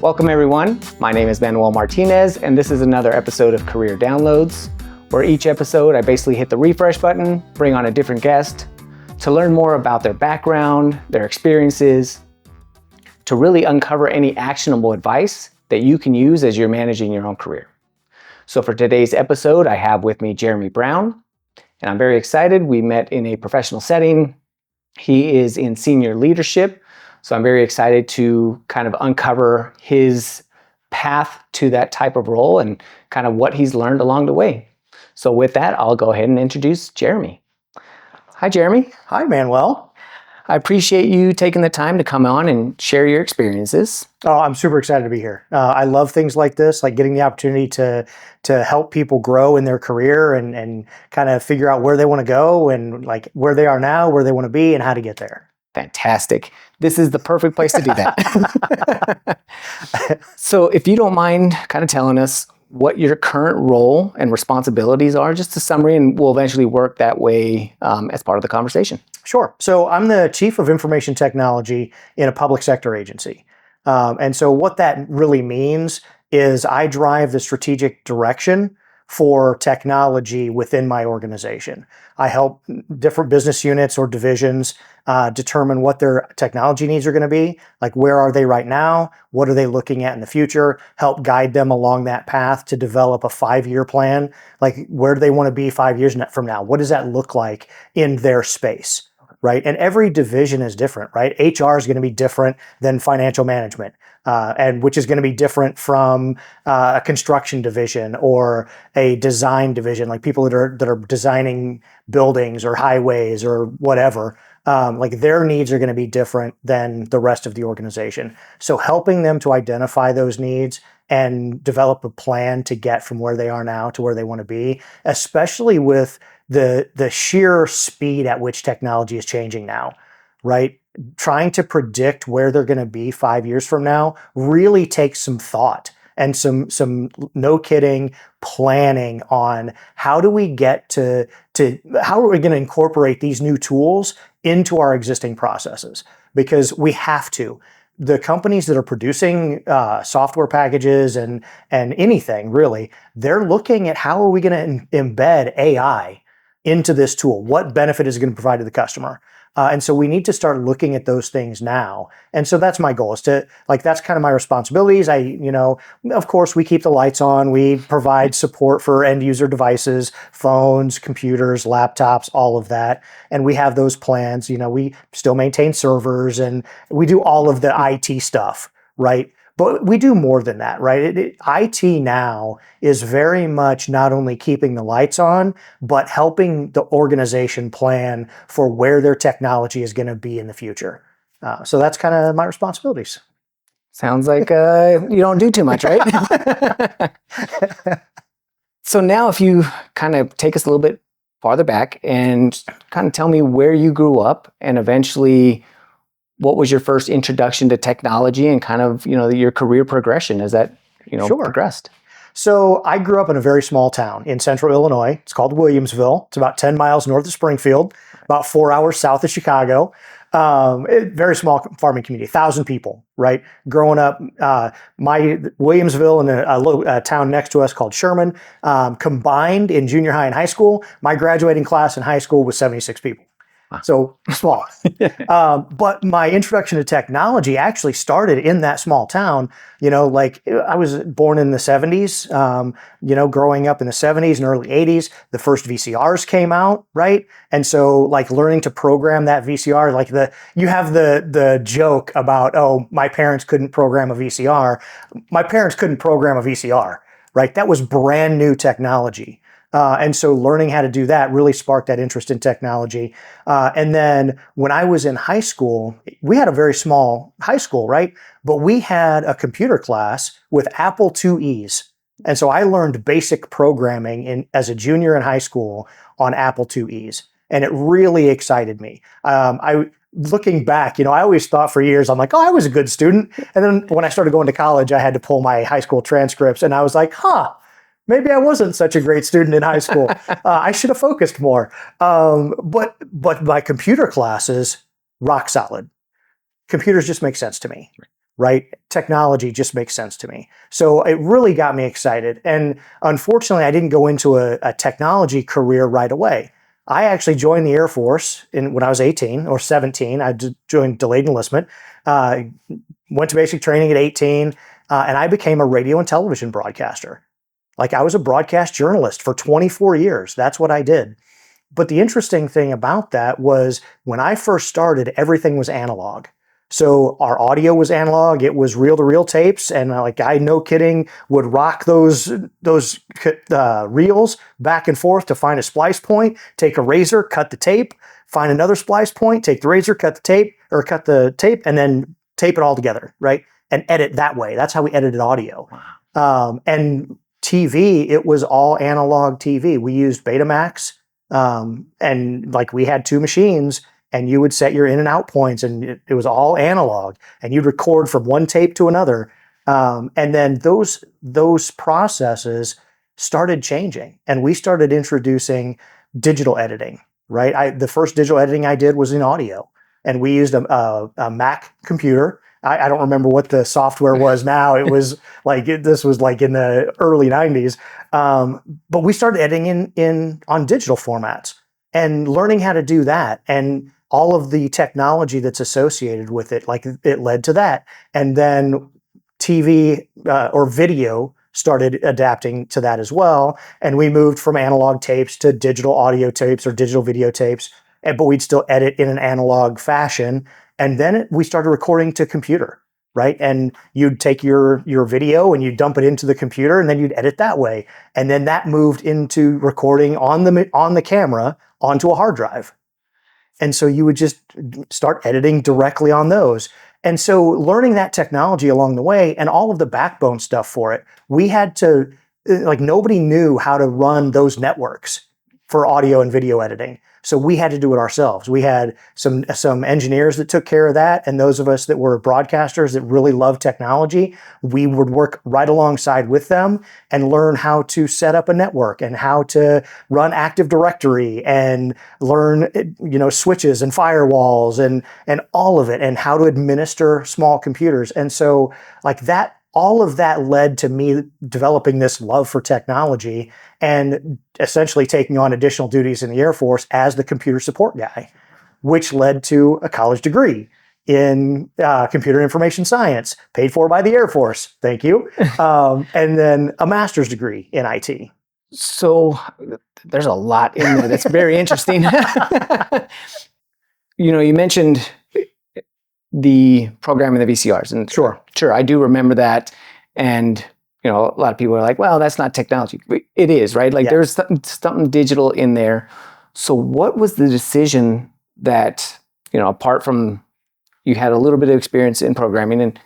Welcome everyone, my name is Manuel Martinez and this is another episode of Career Downloads, where each episode I basically hit the refresh button, bring on a different guest to learn more about their background, their experiences, to really uncover any actionable advice that you can use as you're managing your own career. So for today's episode, I have with me Jeramie Brown, and I'm very excited. We met in a professional setting. He is in senior leadership. So I'm very excited to kind of uncover his path to that type of role and kind of what he's learned along the way. So with that, I'll go ahead and introduce Jeramie. Hi, Jeramie. Hi, Manuel. I appreciate you taking the time to come on and share your experiences. Oh, I'm super excited to be here. I love things like this, like getting the opportunity to help people grow in their career and kind of figure out where they want to go and like where they are now, where they want to be, and how to get there. Fantastic. This is the perfect place to do that. So if you don't mind kind of telling us what your current role and responsibilities are, just a summary, and we'll eventually work that way as part of the conversation. Sure. So I'm the Chief of Information Technology in a public sector agency. And so what that really means is I drive the strategic direction for technology within my organization. I help different business units or divisions determine what their technology needs are going to be, like where are they right now, what are they looking at in the future, help guide them along that path to develop a 5-year plan, like where do they want to be 5 years from now, what does that look like in their space, right? And every division is different, right? HR is going to be different than financial management. And which is going to be different from a construction division or a design division, like people that are designing buildings or highways or whatever. Like their needs are going to be different than the rest of the organization. So helping them to identify those needs and develop a plan to get from where they are now to where they want to be, especially with the sheer speed at which technology is changing now, right? Trying to predict where they're going to be 5 years from now really takes some thought and some no kidding planning on how do we get to how are we going to incorporate these new tools into our existing processes, because we have to. The companies that are producing software packages and anything really, they're looking at how are we going to embed AI into this tool? What benefit is it going to provide to the customer? And so we need to start looking at those things now. And so that's my goal, is to, like, that's kind of my responsibilities. Of course, we keep the lights on. We provide support for end user devices, phones, computers, laptops, all of that. And we have those plans. We still maintain servers and we do all of the IT stuff, right? But we do more than that, right? IT now is very much not only keeping the lights on, but helping the organization plan for where their technology is going to be in the future. So that's kind of my responsibilities. Sounds like you don't do too much, right? So now if you kind of take us a little bit farther back and kind of tell me where you grew up and eventually what was your first introduction to technology and kind of, your career progression as that, Sure. progressed? So I grew up in a very small town in central Illinois. It's called Williamsville. It's about 10 miles north of Springfield, about 4 hours south of Chicago. Very small farming community, 1,000 people, right? Growing up, my Williamsville and a town next to us called Sherman, combined in junior high and high school, my graduating class in high school was 76 people. So small. But my introduction to technology actually started in that small town. I was born in the 70s, growing up in the 70s and early 80s, the first VCRs came out, right? And so like learning to program that VCR, you have the joke about, oh, my parents couldn't program a VCR. My parents couldn't program a VCR, right? That was brand new technology. And so learning how to do that really sparked that interest in technology. And then when I was in high school, we had a very small high school, right? But we had a computer class with Apple IIe's. And so I learned basic programming as a junior in high school on Apple IIe's. And it really excited me. Looking back, I always thought for years, I'm like, oh, I was a good student. And then when I started going to college, I had to pull my high school transcripts and I was like, maybe I wasn't such a great student in high school. I should have focused more. But my computer classes, rock solid. Computers just make sense to me. right? Technology just makes sense to me. So it really got me excited. And unfortunately, I didn't go into a technology career right away. I actually joined the Air Force when I was 18 or 17. I joined delayed enlistment, went to basic training at 18, and I became a radio and television broadcaster. Like I was a broadcast journalist for 24 years. That's what I did. But the interesting thing about that was when I first started, everything was analog. So our audio was analog. It was reel-to-reel tapes, and like I, no kidding, would rock those reels back and forth to find a splice point. Take a razor, cut the tape, find another splice point. Take the razor, cut the tape, and then tape it all together, right? And edit that way. That's how we edited audio. And TV, it was all analog TV. We used Betamax, and like we had 2 machines. And you would set your in and out points, and it was all analog. And you'd record from one tape to another, and then those processes started changing, and we started introducing digital editing. Right, the first digital editing I did was in audio, and we used a Mac computer. I don't remember what the software was now. It was like this was like in the early '90s, but we started editing on digital formats and learning how to do that, and all of the technology that's associated with it, like it led to that. And then TV or video started adapting to that as well. And we moved from analog tapes to digital audio tapes or digital video tapes, but we'd still edit in an analog fashion. And then we started recording to computer, right? And you'd take your video and you'd dump it into the computer, and then you'd edit that way. And then that moved into recording on the camera onto a hard drive. And so you would just start editing directly on those. And so learning that technology along the way and all of the backbone stuff for it, we had to, like nobody knew how to run those networks for audio and video editing. So we had to do it ourselves. We had some engineers that took care of that. And those of us that were broadcasters that really loved technology, we would work right alongside with them and learn how to set up a network and how to run Active Directory and learn, switches and firewalls and all of it, and how to administer small computers. And so like that, all of that led to me developing this love for technology and essentially taking on additional duties in the Air Force as the computer support guy, which led to a college degree in computer information science, paid for by the Air Force. Thank you. And then a master's degree in IT. So there's a lot in there that's very interesting. You mentioned the programming the VCRs, and sure, I do remember that. And a lot of people are like, "Well, that's not technology." It is, right? Like there's something digital in there. So, what was the decision that apart from you had a little bit of experience in programming, and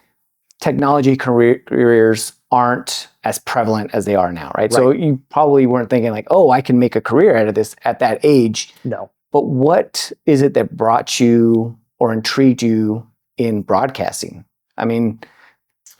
technology careers aren't as prevalent as they are now, right? So you probably weren't thinking like, "Oh, I can make a career out of this" at that age. No. But what is it that brought you or intrigued you in broadcasting? I mean,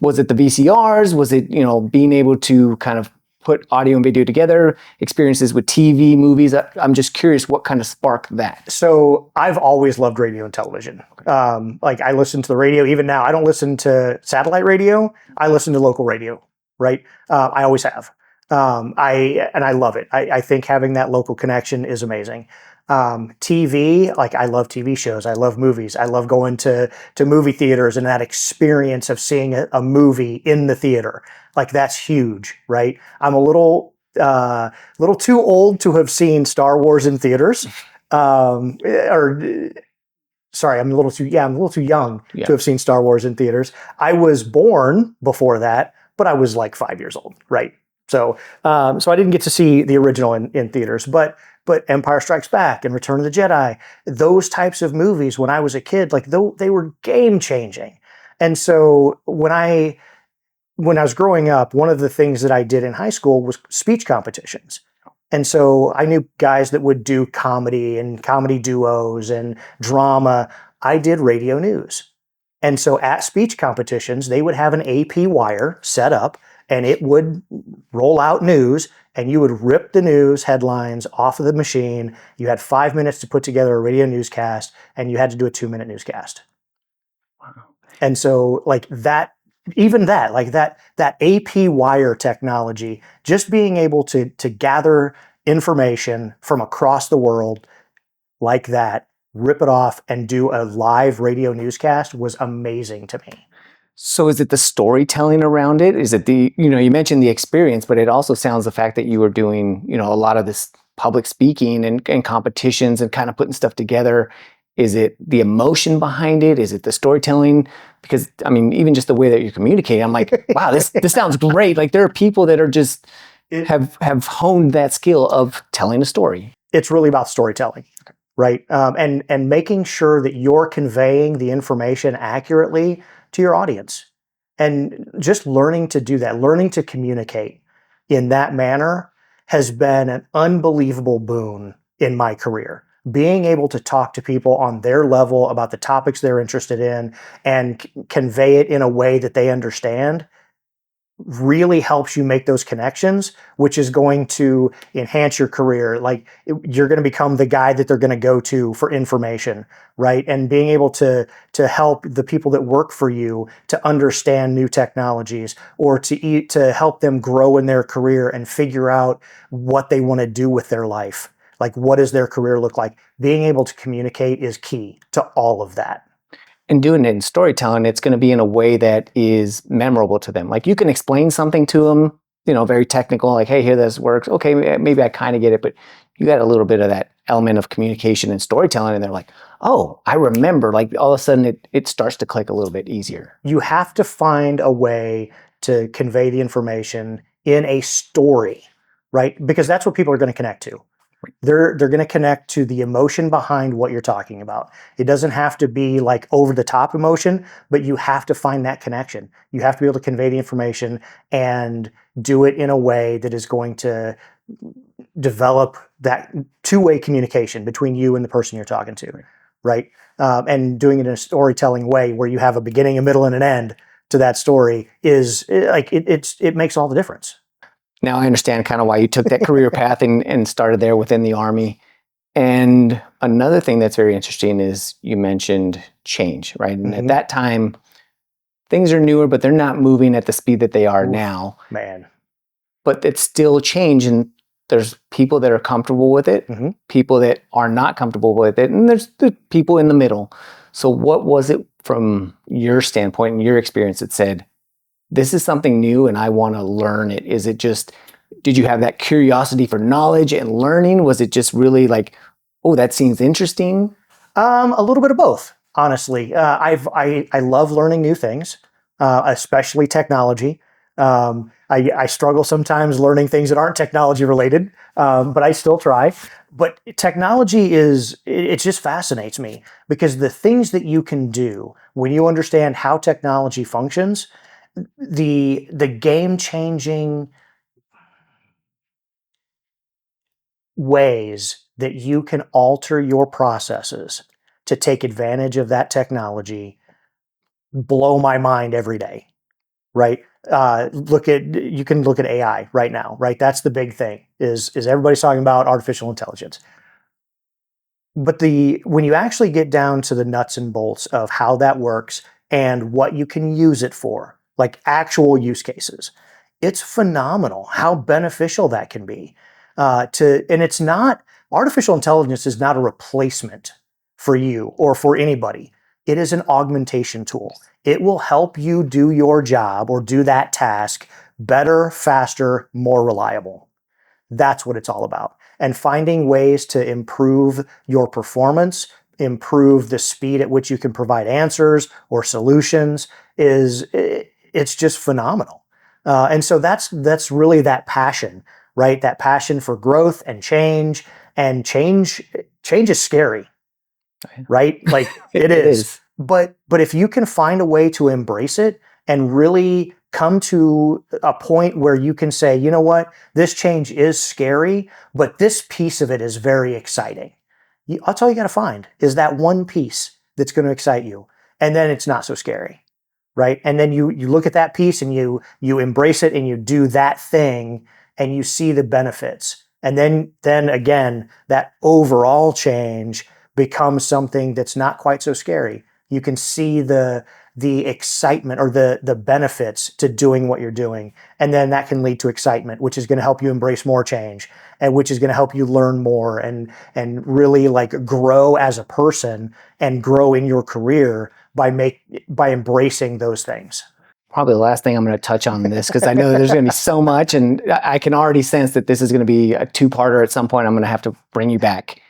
was it the VCRs? Was it, being able to kind of put audio and video together, experiences with TV, movies? I'm just curious what kind of sparked that. So I've always loved radio and television. Like I listen to the radio, even now. I don't listen to satellite radio. I listen to local radio, right? I always have. I love it. I think having that local connection is amazing. TV, like I love TV shows. I love movies. I love going to movie theaters and that experience of seeing a movie in the theater. Like that's huge, right? I'm a little too old to have seen Star Wars in theaters. I'm a little too young to have seen Star Wars in theaters. I was born before that, but I was like 5 years old, right? So I didn't get to see the original in theaters, but Empire Strikes Back and Return of the Jedi, those types of movies when I was a kid, like they were game changing. And so when I was growing up, one of the things that I did in high school was speech competitions. And so I knew guys that would do comedy and comedy duos and drama. I did radio news. And so at speech competitions, they would have an AP wire set up and it would roll out news, and you would rip the news headlines off of the machine. You had 5 minutes to put together a radio newscast, and you had to do a 2-minute newscast. Wow. And so like that, even that, like that AP wire technology, just being able to gather information from across the world like that, rip it off and do a live radio newscast was amazing to me. So is it the storytelling around it? Is it the, you mentioned the experience, but it also sounds the fact that you were doing, a lot of this public speaking and competitions and kind of putting stuff together. Is it the emotion behind it? Is it the storytelling? Because I mean, even just the way that you communicate, I'm like, wow, this sounds great. Like there are people that are just have honed that skill of telling a story. It's really about storytelling, right? And making sure that you're conveying the information accurately to your audience, and just learning to do that, learning to communicate in that manner has been an unbelievable boon in my career. Being able to talk to people on their level about the topics they're interested in and convey it in a way that they understand really helps you make those connections, which is going to enhance your career. Like you're going to become the guy that they're going to go to for information, right? And being able to help the people that work for you to understand new technologies, or to help them grow in their career and figure out what they want to do with their life. Like, what does their career look like? Being able to communicate is key to all of that. And doing it in storytelling, it's going to be in a way that is memorable to them. Like you can explain something to them, very technical, like, hey, here this works. Okay, maybe I kind of get it, but you got a little bit of that element of communication and storytelling, and they're like, oh, I remember. Like all of a sudden it starts to click a little bit easier. You have to find a way to convey the information in a story, right? Because that's what people are going to connect to. They're going to connect to the emotion behind what you're talking about. It doesn't have to be like over the top emotion, but you have to find that connection. You have to be able to convey the information and do it in a way that is going to develop that two-way communication between you and the person you're talking to, right? And doing it in a storytelling way where you have a beginning, a middle, and an end to that story is like it makes all the difference. Now I understand kind of why you took that career path and started there within the Army. And another thing that's very interesting is you mentioned change, right? And at that time, things are newer, but they're not moving at the speed that they are now. Man. But it's still change, and there's people that are comfortable with it, people that are not comfortable with it, and there's the people in the middle. So what was it from your standpoint and your experience that said, this is something new and I want to learn it? Is it just, did you have that curiosity for knowledge and learning? Was it just really like, oh, that seems interesting? A little bit of both, honestly. I love learning new things, especially technology. I struggle sometimes learning things that aren't technology related, but I still try. But technology it just fascinates me, because the things that you can do when you understand how technology functions, the game-changing ways that you can alter your processes to take advantage of that technology blow my mind every day, right? You can look at AI right now, right? That's the big thing, is everybody's talking about artificial intelligence. But when you actually get down to the nuts and bolts of how that works and what you can use it for, like actual use cases, it's phenomenal how beneficial that can be. And it's not, artificial intelligence is not a replacement for you or for anybody. It is an augmentation tool. It will help you do your job or do that task better, faster, more reliable. That's what it's all about. And finding ways to improve your performance, improve the speed at which you can provide answers or solutions it's just phenomenal. And so that's really that passion, right? That passion for growth and change. And change is scary, right? Like it is. But if you can find a way to embrace it and really come to a point where you can say, you know what, this change is scary, but this piece of it is very exciting. That's all you got to find, is that one piece that's going to excite you. And then it's not so scary, right? And then you look at that piece and you embrace it and you do that thing and you see the benefits. And then again, that overall change becomes something that's not quite so scary. you can see the excitement or the benefits to doing what you're doing. And then that can lead to excitement, which is going to help you embrace more change, and which is going to help you learn more and really like grow as a person and grow in your career by embracing those things. Probably the last thing I'm going to touch on this, because I know there's going to be so much, and I can already sense that this is going to be a two-parter at some point. I'm going to have to bring you back.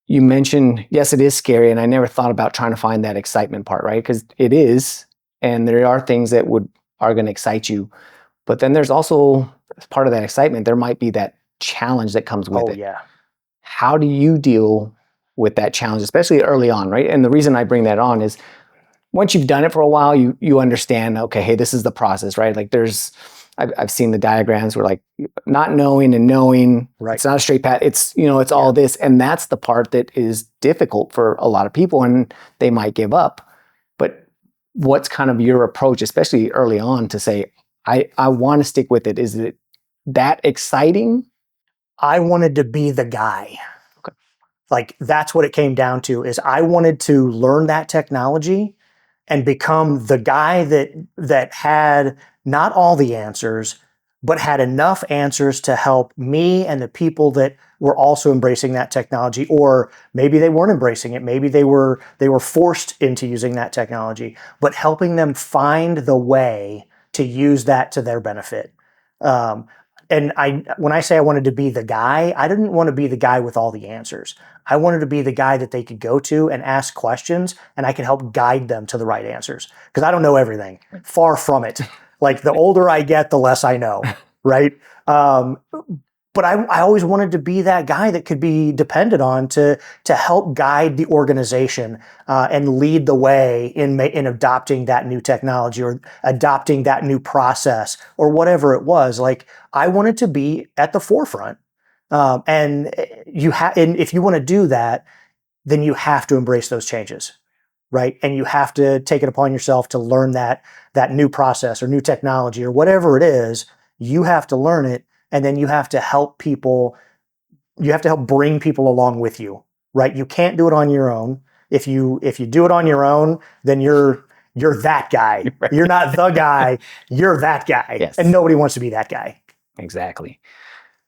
You mentioned, yes, it is scary, and I never thought about trying to find that excitement part, right? Because it is, and there are things that are going to excite you. But then there's also, as part of that excitement, there might be that challenge that comes with it. Oh, yeah. How do you deal with that challenge, especially early on, right? And the reason I bring that on is once you've done it for a while, you understand, okay, hey, this is the process, right? Like I've seen the diagrams where like not knowing and knowing, right. It's not a straight path. It's, it's all this. And that's the part that is difficult for a lot of people, and they might give up. But what's kind of your approach, especially early on, to say, I want to stick with it? Is it that exciting? I wanted to be the guy. Okay. Like that's what it came down to, is I wanted to learn that technology and become the guy that had not all the answers, but had enough answers to help me and the people that were also embracing that technology, or maybe they weren't embracing it. Maybe they were forced into using that technology, but helping them find the way to use that to their benefit. And when I say I wanted to be the guy, I didn't want to be the guy with all the answers. I wanted to be the guy that they could go to and ask questions, and I could help guide them to the right answers. Because I don't know everything. Far from it. Like the older I get, the less I know, right? But I always wanted to be that guy that could be depended on to help guide the organization and lead the way in adopting that new technology or adopting that new process or whatever it was. Like I wanted to be at the forefront, and if you want to do that, then you have to embrace those changes, right? And you have to take it upon yourself to learn that new process or new technology or whatever it is. You have to learn it. And then you have to help people, you have to help bring people along with you, right? You can't do it on your own. If you do it on your own, then you're that guy. Right. You're not the guy, you're that guy. Yes. And nobody wants to be that guy. Exactly.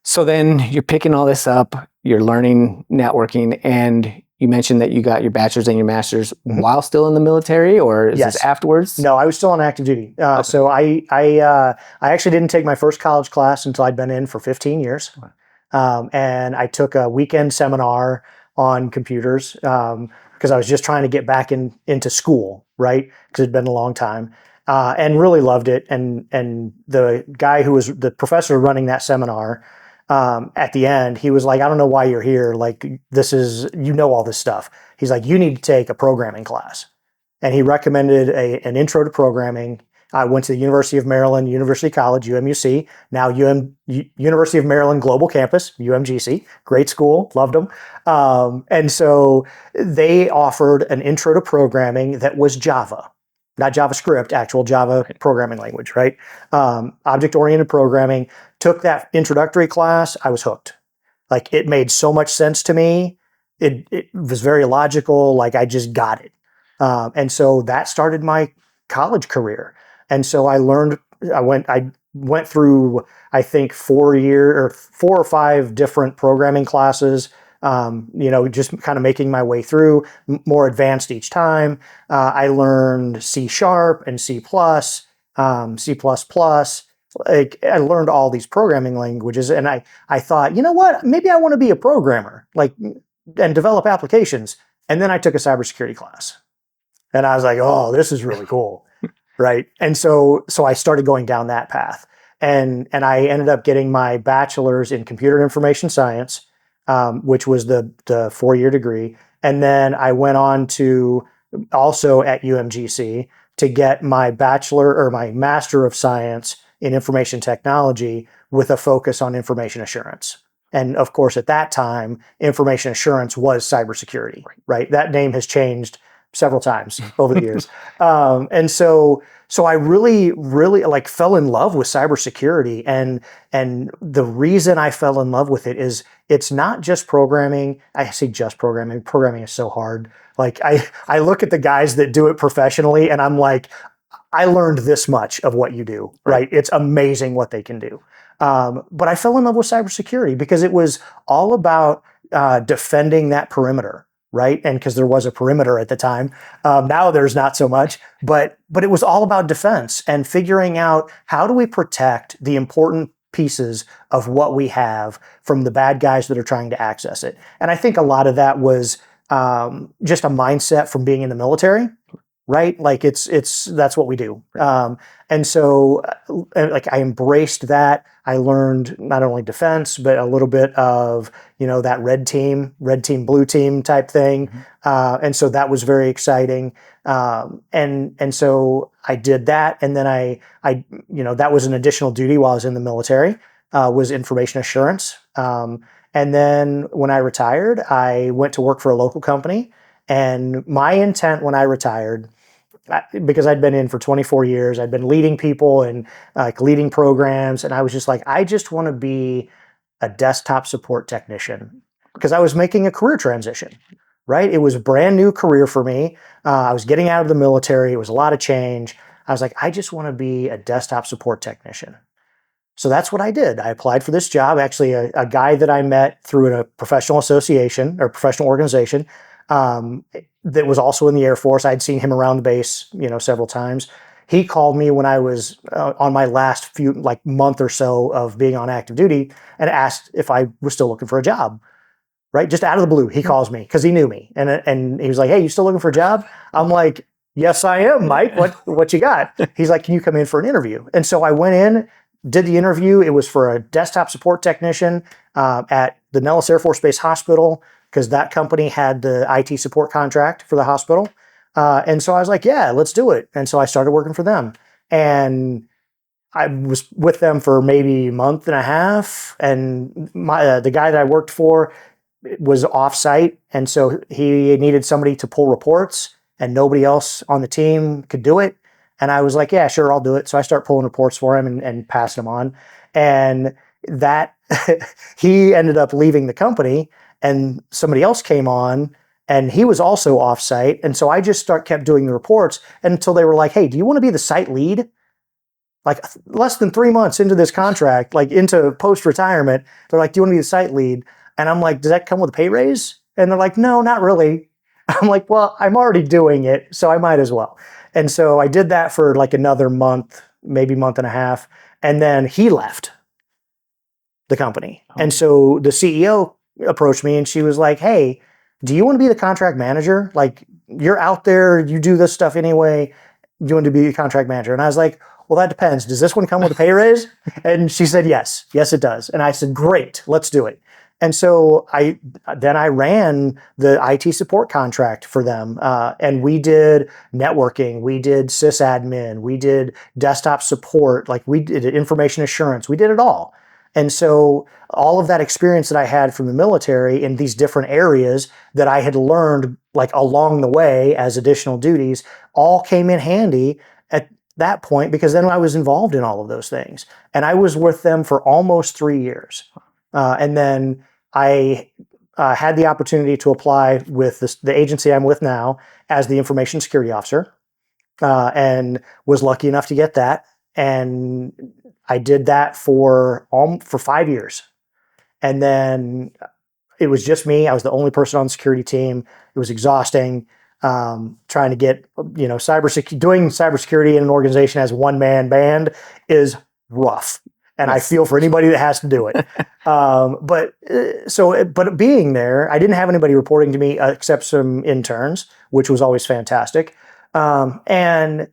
So then you're picking all this up, you're learning networking, and you mentioned that you got your bachelor's and your master's while still in the military, or is this afterwards? No, I was still on active duty. Okay. So I actually didn't take my first college class until I'd been in for 15 years. And I took a weekend seminar on computers because I was just trying to get back into school, right? Because it'd been a long time. And really loved it. And the guy who was the professor running that seminar, at the end, he was like, I don't know why you're here. Like, you know all this stuff. He's like, you need to take a programming class. And he recommended an intro to programming. I went to the University of Maryland, University College, UMUC, now University of Maryland Global Campus, UMGC, great school, loved them. And so they offered an intro to programming that was Java. Not JavaScript, actual Java programming language, right? Object-oriented programming. Took that introductory class, I was hooked. Like it made so much sense to me. It was very logical, like I just got it. And so that started my college career. And so I went through, I think 4 or 5 different programming classes, just kind of making my way through, more advanced each time. I learned C# and C++, C++. Like I learned all these programming languages, and I thought, you know what, maybe I want to be a programmer, like, and develop applications. And then I took a cybersecurity class, and I was like, oh, this is really cool, right? And so I started going down that path, and I ended up getting my bachelor's in computer information science, which was the 4-year degree. And then I went on to also at UMGC to get my bachelor or my master of science in information technology with a focus on information assurance. And of course, at that time, information assurance was cybersecurity, right? That name has changed several times over the years. So I really, really like fell in love with cybersecurity, and the reason I fell in love with it is it's not just programming. I say just programming. Programming is so hard. Like I look at the guys that do it professionally, and I'm like, I learned this much of what you do, right? It's amazing what they can do. But I fell in love with cybersecurity because it was all about defending that perimeter, right? And because there was a perimeter at the time. Now there's not so much, but it was all about defense and figuring out how do we protect the important pieces of what we have from the bad guys that are trying to access it. And I think a lot of that was just a mindset from being in the military. Right? Like that's what we do. And so like I embraced that. I learned not only defense, but a little bit of, that red team, blue team type thing. And so that was very exciting. And so I did that. And then I that was an additional duty while I was in the military, was information assurance. And then when I retired, I went to work for a local company. And my intent when I retired, because I'd been in for 24 years, I'd been leading people and like leading programs. And I was just like, I just want to be a desktop support technician because I was making a career transition, right? It was a brand new career for me. I was getting out of the military. It was a lot of change. I was like, I just want to be a desktop support technician. So that's what I did. I applied for this job. Actually, a guy that I met through a professional association or professional organization, that was also in the Air Force. I'd seen him around the base, several times. He called me when I was on my last month or so of being on active duty and asked if I was still looking for a job, right? Just out of the blue, he calls me because he knew me. And he was like, hey, you still looking for a job? I'm like, yes, I am, Mike. What you got? He's like, can you come in for an interview? And so I went in, did the interview. It was for a desktop support technician at the Nellis Air Force Base Hospital, because that company had the IT support contract for the hospital. And so I was like, yeah, let's do it. And so I started working for them. And I was with them for maybe a month and a half. And the guy that I worked for was off-site. And so he needed somebody to pull reports, and nobody else on the team could do it. And I was like, yeah, sure, I'll do it. So I start pulling reports for him and passing them on. And that he ended up leaving the company, and somebody else came on, and he was also off-site. And so I just kept doing the reports until they were like, hey, do you want to be the site lead? Like less than 3 months into this contract, like into post-retirement, they're like, do you want to be the site lead? And I'm like, does that come with a pay raise? And they're like, no, not really. I'm like, well, I'm already doing it, so I might as well. And so I did that for like another month, maybe month and a half. And then he left the company. Oh. And so the CEO approached me and she was like, hey, do you want to be the contract manager? Like, you're out there, you do this stuff anyway. You want to be the contract manager? And I was like, well, that depends. Does this one come with a pay raise? And she said, yes, it does. And I said, great, let's do it. And so I ran the IT support contract for them. And we did networking, we did sysadmin, we did desktop support, like we did information assurance, we did it all. And so all of that experience that I had from the military in these different areas that I had learned like along the way as additional duties all came in handy at that point, because then I was involved in all of those things. And I was with them for almost 3 years. And then I had the opportunity to apply with the agency I'm with now as the information security officer, and was lucky enough to get that. And I did that for 5 years. And then it was just me. I was the only person on the security team. It was exhausting. Trying to get, doing cybersecurity in an organization as one-man band is rough. And yes. I feel for anybody that has to do it. But being there, I didn't have anybody reporting to me except some interns, which was always fantastic. And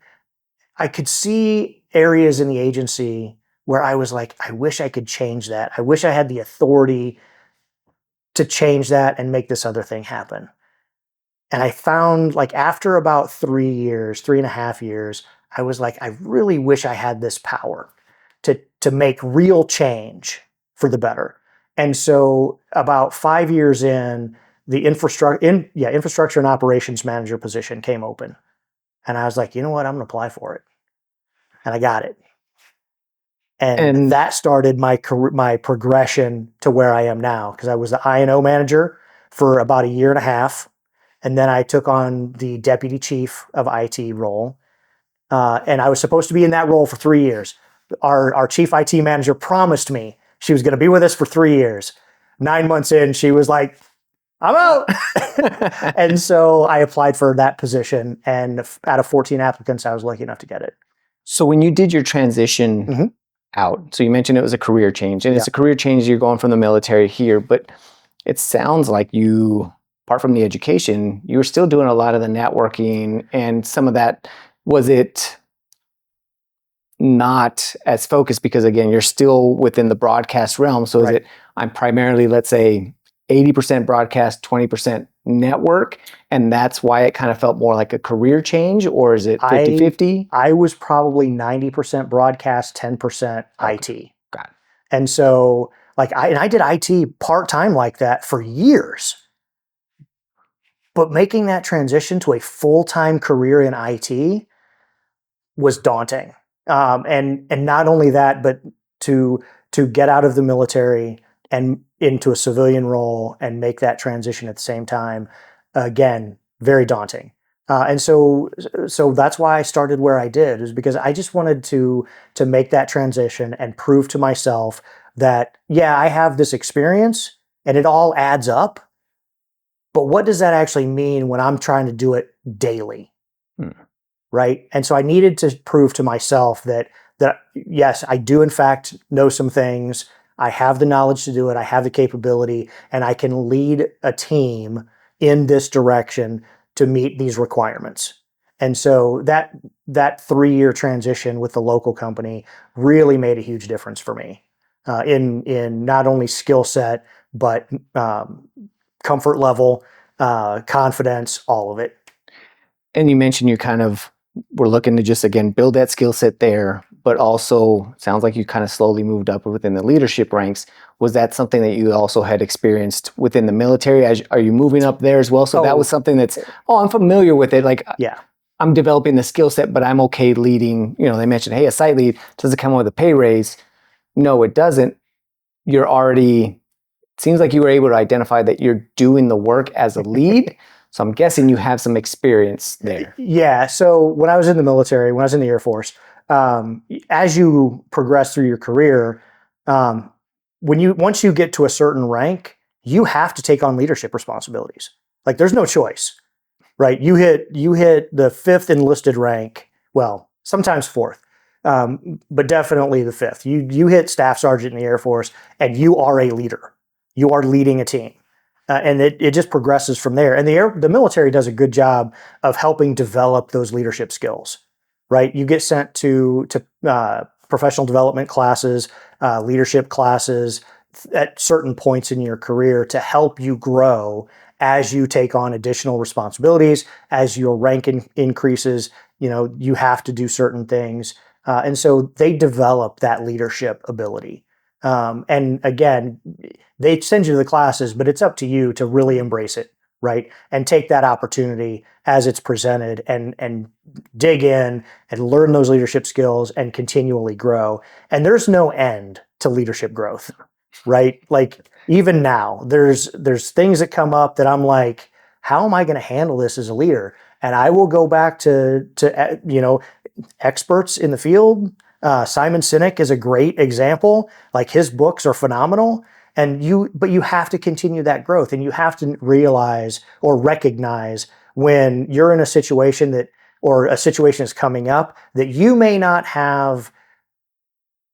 I could see areas in the agency where I was like, I wish I could change that. I wish I had the authority to change that and make this other thing happen. And I found, like, after about 3.5 years, I was like, I really wish I had this power to make real change for the better. And so about 5 years in, the infrastructure and operations manager position came open. And I was like, you know what? I'm going to apply for it. And I got it. And that started my career, my progression to where I am now, because I was the I&O manager for about a year and a half. And then I took on the deputy chief of IT role. And I was supposed to be in that role for 3 years. Our chief IT manager promised me she was going to be with us for 3 years. 9 months in, she was like, I'm out. And so I applied for that position. And out of 14 applicants, I was lucky enough to get it. So when you did your transition out, so you mentioned it was a career change, and it's a career change. You're going from the military here, but it sounds like you, apart from the education, you were still doing a lot of the networking and some of that. Was it not as focused because, again, you're still within the broadcast realm? So is it, I'm primarily, let's say, 80% broadcast, 20% network, and that's why it kind of felt more like a career change? Or is it 50-50? I was probably 90% broadcast, 10% IT. Got it. And so I did IT part-time like that for years. But making that transition to a full-time career in IT was daunting. And not only that, but to get out of the military and into a civilian role and make that transition at the same time, again, very daunting. And so that's why I started where I did, is because I just wanted to make that transition and prove to myself that, yeah, I have this experience and it all adds up. But what does that actually mean when I'm trying to do it daily? Right? And so I needed to prove to myself that yes, I do in fact know some things. I have the knowledge to do it. I have the capability, and I can lead a team in this direction to meet these requirements. And so that 3-year transition with the local company really made a huge difference for me in not only skill set, but comfort level, confidence, all of it. And you mentioned you kind of were looking to just, again, build that skill set there, but also sounds like you kind of slowly moved up within the leadership ranks. Was that something that you also had experienced within the military? Are you moving up there as well? So that was something that's, I'm familiar with it. Like, I'm developing the skill set, but I'm okay leading. You know, they mentioned, hey, a site lead, does it come with a pay raise? No, it doesn't. You're already, it seems like you were able to identify that you're doing the work as a lead. So I'm guessing you have some experience there. Yeah. So when I was in the military, when I was in the Air Force, as you progress through your career, once you get to a certain rank, you have to take on leadership responsibilities. Like, there's no choice, right? You hit the 5th enlisted rank. Well, sometimes 4th, but definitely the 5th. You hit staff sergeant in the Air Force, and you are a leader. You are leading a team. And it just progresses from there. And the military does a good job of helping develop those leadership skills, right? You get sent to professional development classes, leadership classes at certain points in your career to help you grow as you take on additional responsibilities, as your rank increases. You know, you have to do certain things. And so they develop that leadership ability. And again, they send you to the classes, but it's up to you to really embrace it, right? And take that opportunity as it's presented and dig in and learn those leadership skills and continually grow. And there's no end to leadership growth, right? Like, even now, there's things that come up that I'm like, how am I going to handle this as a leader? And I will go back to experts in the field. Simon Sinek is a great example. Like, his books are phenomenal. But you have to continue that growth, and you have to realize or recognize when you're in a situation or a situation is coming up that you may not have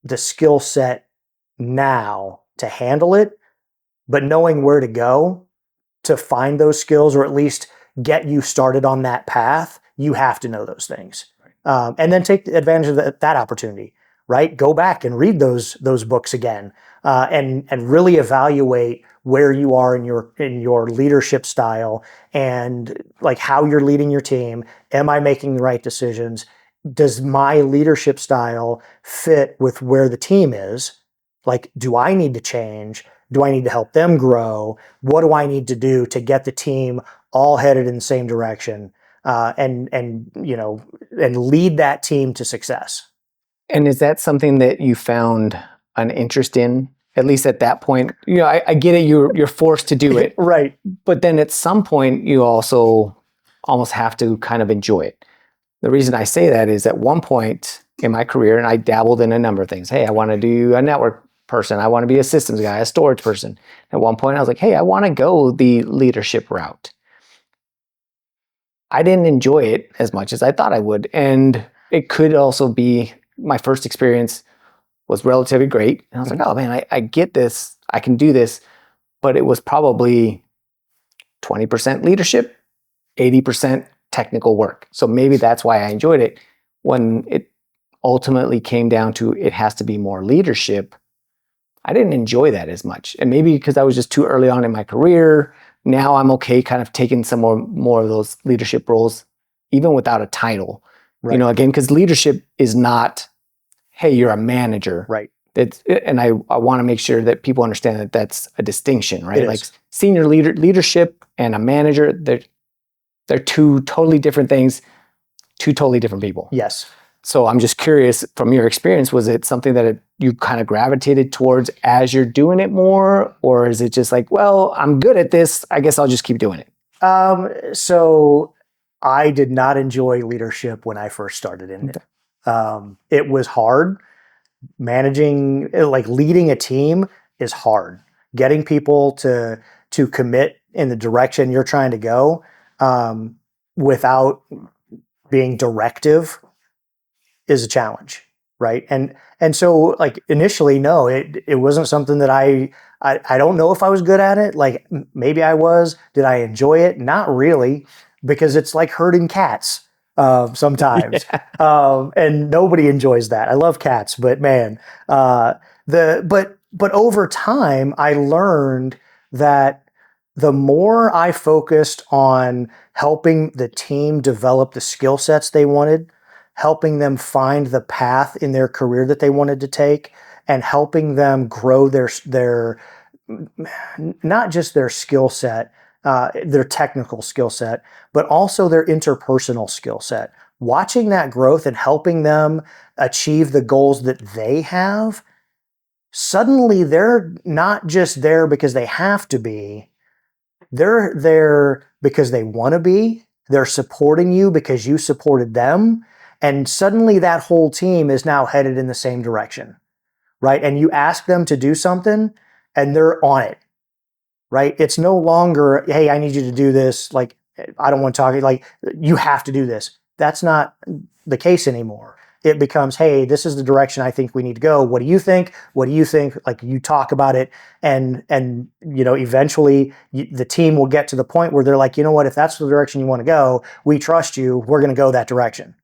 the skill set now to handle it, but knowing where to go to find those skills, or at least get you started on that path, you have to know those things. And then take advantage of that opportunity, right? Go back and read those books again, and really evaluate where you are in your leadership style, and like how you're leading your team. Am I making the right decisions? Does my leadership style fit with where the team is? Like, do I need to change? Do I need to help them grow? What do I need to do to get the team all headed in the same direction, and lead that team to success? And is that something that you found an interest in, at least at that point? I get it. You're forced to do it, Right. but then at some point you also almost have to kind of enjoy it. The reason I say that is at one point in my career, and I dabbled in a number of things. Hey, I want to do a network person. I want to be a systems guy, a storage person. At one point I was like, hey, I want to go the leadership route. I didn't enjoy it as much as I thought I would. And it could also be my first experience was relatively great. And I was like, oh man, I get this. I can do this. But it was probably 20% leadership, 80% technical work. So maybe that's why I enjoyed it. When it ultimately came down to it has to be more leadership, I didn't enjoy that as much. And maybe because I was just too early on in my career. Now I'm okay kind of taking some more of those leadership roles, even without a title. Right. Again, because leadership is not, hey, you're a manager. Right. And I want to make sure that people understand that that's a distinction, right? It Like is. senior leadership and a manager, they're two totally different things, two totally different people. Yes. So I'm just curious, from your experience, was it something that you kind of gravitated towards as you're doing it more? Or is it just like, well, I'm good at this, I guess I'll just keep doing it? So I did not enjoy leadership when I first started in it. It was hard. Managing, like leading a team is hard. Getting people to commit in the direction you're trying to go, without being directive, is a challenge, right? And so like initially, no, it wasn't something that I don't know if I was good at it. Like maybe I was. Did I enjoy it? Not really, because it's like herding cats sometimes. Yeah. And nobody enjoys that. I love cats, but man, but over time I learned that the more I focused on helping the team develop the skill sets they wanted, helping them find the path in their career that they wanted to take, and helping them grow their not just their skill set, their technical skill set, but also their interpersonal skill set. Watching that growth and helping them achieve the goals that they have, suddenly they're not just there because they have to be. They're there because they want to be. They're supporting you because you supported them. And suddenly that whole team is now headed in the same direction, right? And you ask them to do something and they're on it, right? It's no longer, hey, I need you to do this. Like, I don't want to talk, like, you have to do this. That's not the case anymore. It becomes, hey, this is the direction I think we need to go. What do you think? What do you think? Like, you talk about it, and eventually the team will get to the point where they're like, you know what? If that's the direction you want to go, we trust you. We're going to go that direction,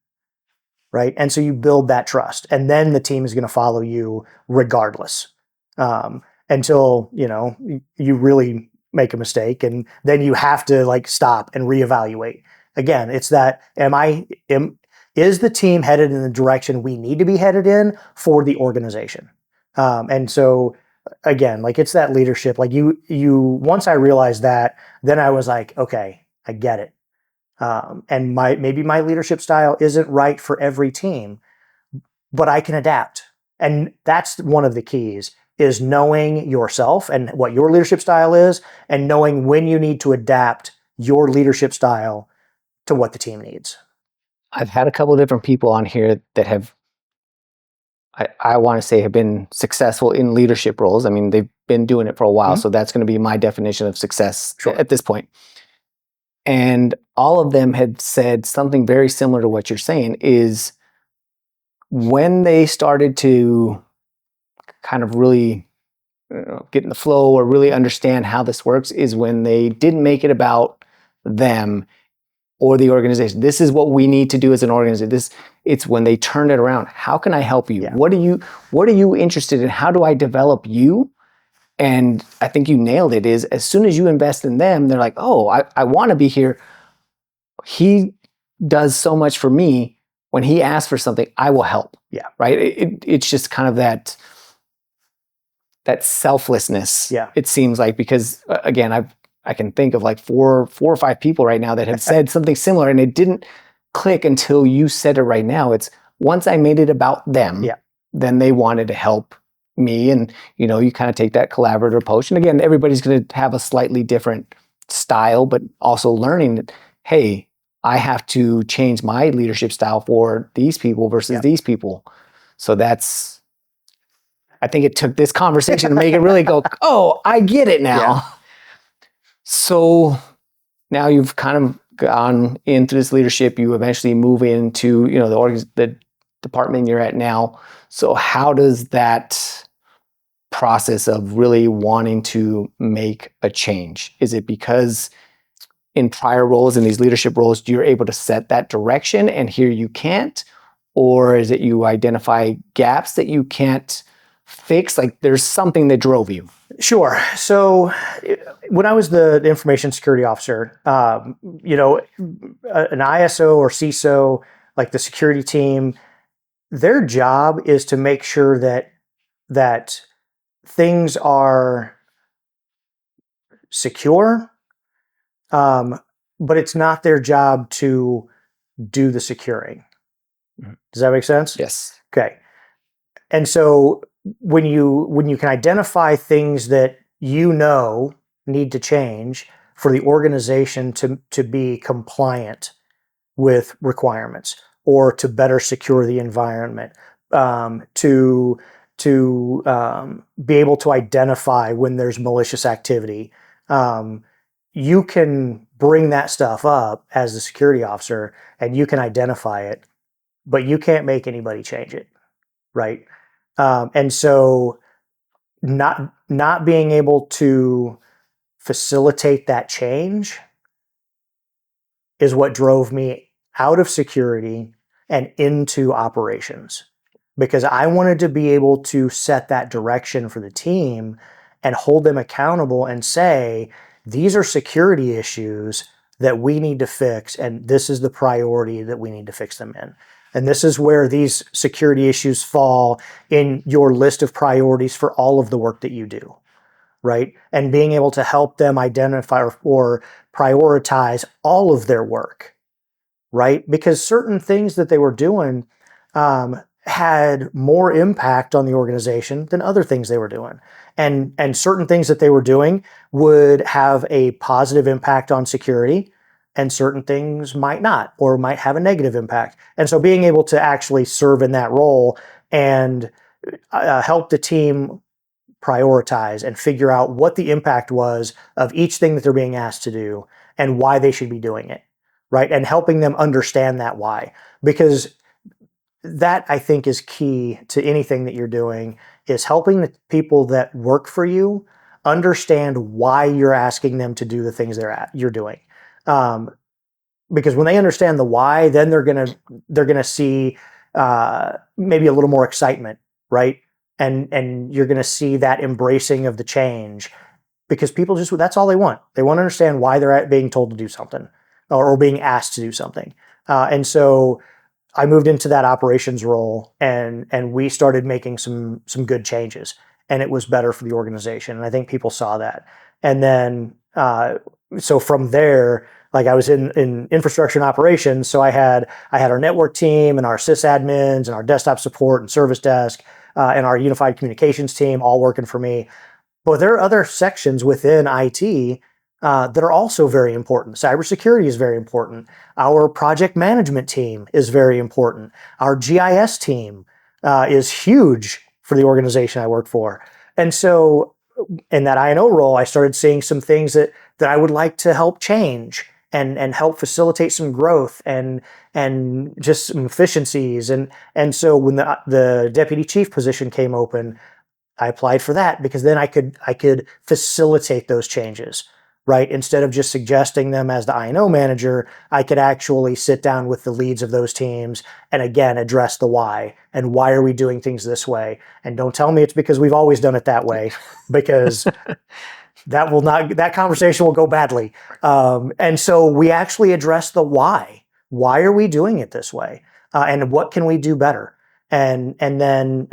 right? And so you build that trust, and then the team is going to follow you regardless, until you really make a mistake, and then you have to like stop and reevaluate. Again, it's that is the team headed in the direction we need to be headed in for the organization? And so again, like it's that leadership. Like you once I realized that, then I was like, okay, I get it. And maybe my leadership style isn't right for every team, but I can adapt. And that's one of the keys, is knowing yourself and what your leadership style is, and knowing when you need to adapt your leadership style to what the team needs. I've had a couple of different people on here that have, I want to say, have been successful in leadership roles. I mean, they've been doing it for a while, so that's going to be my definition of success at this point. And all of them had said something very similar to what you're saying, is when they started to kind of really get in the flow or really understand how this works, is when they didn't make it about them or the organization. This is what we need to do as an organization. It's when they turn it around. How can I help you? Yeah. What are you interested in? How do I develop you? And I think you nailed it, is as soon as you invest in them, they're like, oh, I want to be here. He does so much for me. When he asks for something, I will help. Yeah. Right. It's just kind of that that selflessness. Yeah. It seems like, because again, I can think of like four or five people right now that have said something similar, and it didn't click until you said it right now. It's once I made it about them, then they wanted to help me. And, you kind of take that collaborative approach. And again, everybody's going to have a slightly different style, but also learning that, hey, I have to change my leadership style for these people versus these people. So I think it took this conversation to make it really go, oh, I get it now. Yeah. So now you've kind of gone into this leadership. You eventually move into, the department you're at now. So how does that process of really wanting to make a change? Is it because in prior roles, in these leadership roles, you're able to set that direction and here you can't? Or is it you identify gaps that you can't fix? Like there's something that drove you? Sure. So when I was the information security officer, an ISO or CISO, like the security team, their job is to make sure that things are secure, but it's not their job to do the securing. Does that make sense? Yes. Okay. And so when you can identify things that need to change for the organization to be compliant with requirements, or to better secure the environment, to be able to identify when there's malicious activity, you can bring that stuff up as the security officer and you can identify it, but you can't make anybody change it, right? And so not being able to facilitate that change is what drove me out of security and into operations, because I wanted to be able to set that direction for the team and hold them accountable and say, these are security issues that we need to fix, and this is the priority that we need to fix them in. And this is where these security issues fall in your list of priorities for all of the work that you do, right? And being able to help them identify or prioritize all of their work, right? Because certain things that they were doing had more impact on the organization than other things they were doing. And certain things that they were doing would have a positive impact on security, and certain things might not, or might have a negative impact. And so being able to actually serve in that role and help the team prioritize and figure out what the impact was of each thing that they're being asked to do and why they should be doing it, right? And helping them understand that why. Because that, I think, is key to anything that you're doing, is helping the people that work for you understand why you're asking them to do the things you're doing. Because when they understand the why, then they're gonna see maybe a little more excitement, right? And you're gonna see that embracing of the change, because people that's all they want. They want to understand why they're being told to do something or being asked to do something. And so I moved into that operations role, and we started making some good changes, and it was better for the organization. And I think people saw that. And then so from there, like I was in infrastructure and operations, so I had our network team and our sysadmins and our desktop support and service desk and our unified communications team all working for me. But there are other sections within IT that are also very important. Cybersecurity is very important. Our project management team is very important. Our GIS team is huge for the organization I work for. And so in that I&O role, I started seeing some things that I would like to help change and help facilitate some growth and just some efficiencies. And so when the deputy chief position came open, I applied for that, because then I could facilitate those changes, right? Instead of just suggesting them as the I&O manager, I could actually sit down with the leads of those teams and again address the why, and why are we doing things this way? And don't tell me it's because we've always done it that way, because that conversation will go badly. And so we actually address the why. Why are we doing it this way? And what can we do better? and then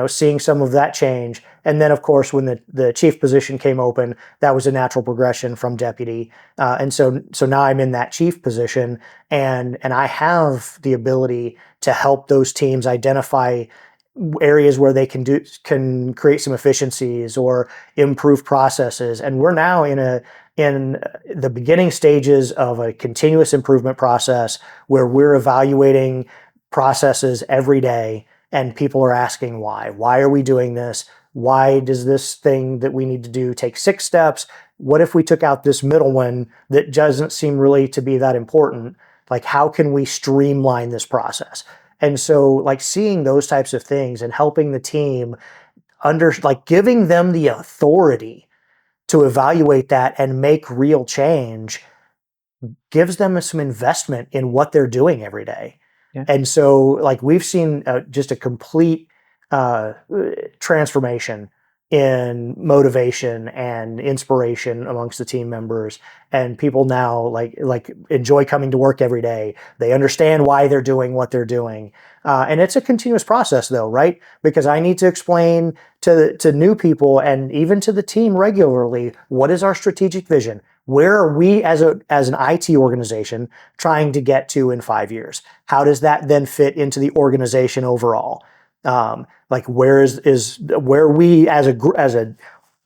seeing some of that change. And then of course when the chief position came open, that was a natural progression from deputy. And so now I'm in that chief position, and I have the ability to help those teams identify areas where they can create some efficiencies or improve processes. And we're now in the beginning stages of a continuous improvement process where we're evaluating processes every day, and people are asking why. Why are we doing this? Why does this thing that we need to do take 6 steps? What if we took out this middle one that doesn't seem really to be that important? Like, how can we streamline this process? And so like seeing those types of things and helping the team giving them the authority to evaluate that and make real change gives them some investment in what they're doing every day. Yeah. And so like we've seen just a complete transformation in motivation and inspiration amongst the team members, and people now like enjoy coming to work every day. They understand why they're doing what they're doing, and it's a continuous process though, right? Because I need to explain to new people and even to the team regularly, what is our strategic vision? Where are we as an IT organization trying to get to in 5 years? How does that then fit into the organization overall? Like where we as a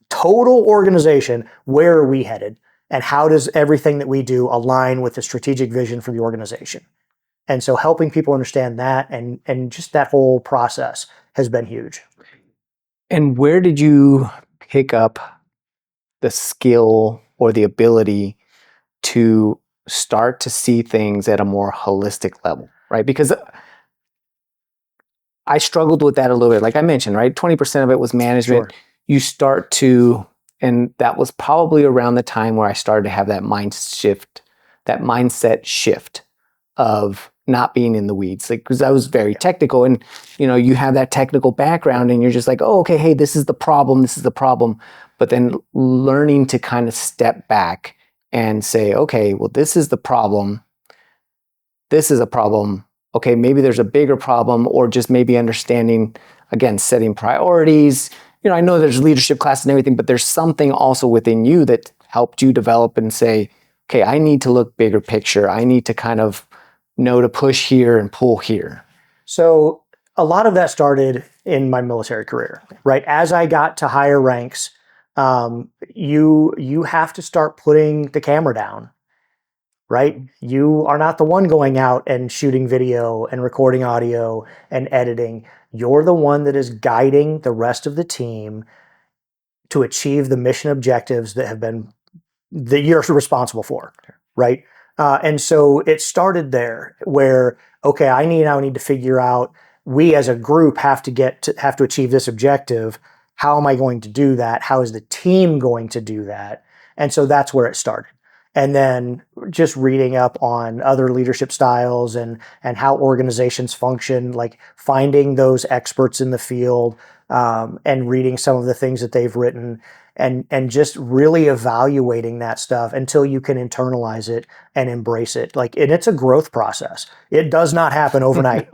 total organization, where are we headed? And how does everything that we do align with the strategic vision for the organization? And so helping people understand that and just that whole process has been huge. And where did you pick up the skill or the ability to start to see things at a more holistic level, right? Because I struggled with that a little bit. Like I mentioned, right? 20% of it was management. Sure. You start to, and that was probably around the time where I started to have that mindset shift of not being in the weeds. Like, because I was very technical, and you have that technical background and you're just like, oh, okay, hey, this is the problem. This is the problem. But then learning to kind of step back and say, okay, well, this is the problem. This is a problem. Okay, maybe there's a bigger problem, or just maybe understanding, again, setting priorities. I know there's leadership class and everything, but there's something also within you that helped you develop and say, okay, I need to look bigger picture. I need to kind of know to push here and pull here. So a lot of that started in my military career, right? As I got to higher ranks, you have to start putting the camera down. Right? You are not the one going out and shooting video and recording audio and editing. You're the one that is guiding the rest of the team to achieve the mission objectives that you're responsible for, right? And so it started there where, okay, I now need to figure out, we as a group have to achieve this objective. How am I going to do that? How is the team going to do that? And so that's where it started. And then just reading up on other leadership styles and how organizations function, like finding those experts in the field, and reading some of the things that they've written, and just really evaluating that stuff until you can internalize it and embrace it. And it's a growth process. It does not happen overnight.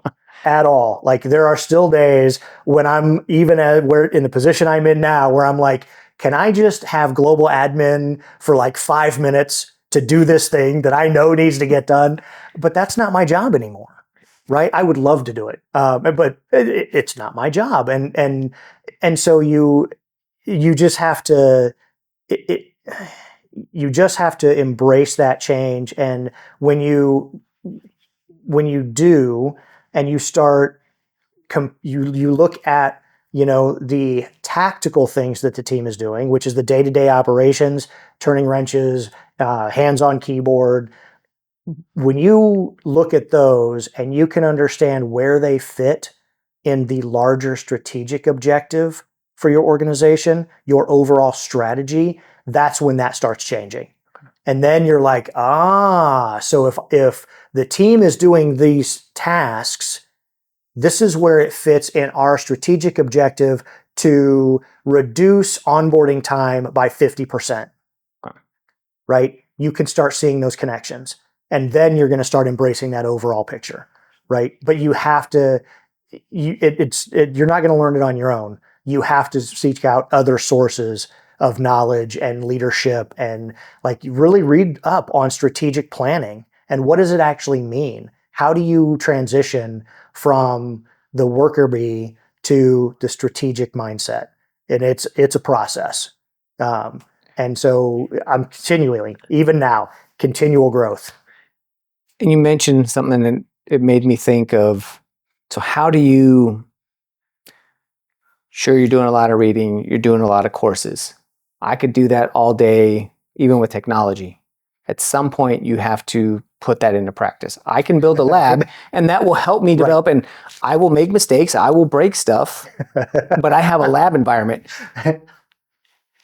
At all. Like there are still days when I'm we're in the position I'm in now, where I'm like, can I just have global admin for like 5 minutes to do this thing that I know needs to get done? But that's not my job anymore, right? I would love to do it, but it's not my job. And so you just have to, you just have to embrace that change. And when you do, and you start, you look at the tactical things that the team is doing, which is the day-to-day operations, turning wrenches, hands on keyboard. When you look at those and you can understand where they fit in the larger strategic objective for your organization, your overall strategy, that's when that starts changing. And then you're like, so if the team is doing these tasks, this is where it fits in our strategic objective to reduce onboarding time by 50%. Right? You can start seeing those connections. And then you're going to start embracing that overall picture. Right? But you have to you're not going to learn it on your own. You have to seek out other sources of knowledge and leadership, and like really read up on strategic planning and what does it actually mean? How do you transition from the worker bee to the strategic mindset? And it's a process. And so I'm continually, even now, continual growth. And you mentioned something that it made me think of. So how do you, sure, you're doing a lot of reading, you're doing a lot of courses. I could do that all day, even with technology. At some point, you have to put that into practice. I can build a lab and that will help me develop, and I will make mistakes, I will break stuff, but I have a lab environment.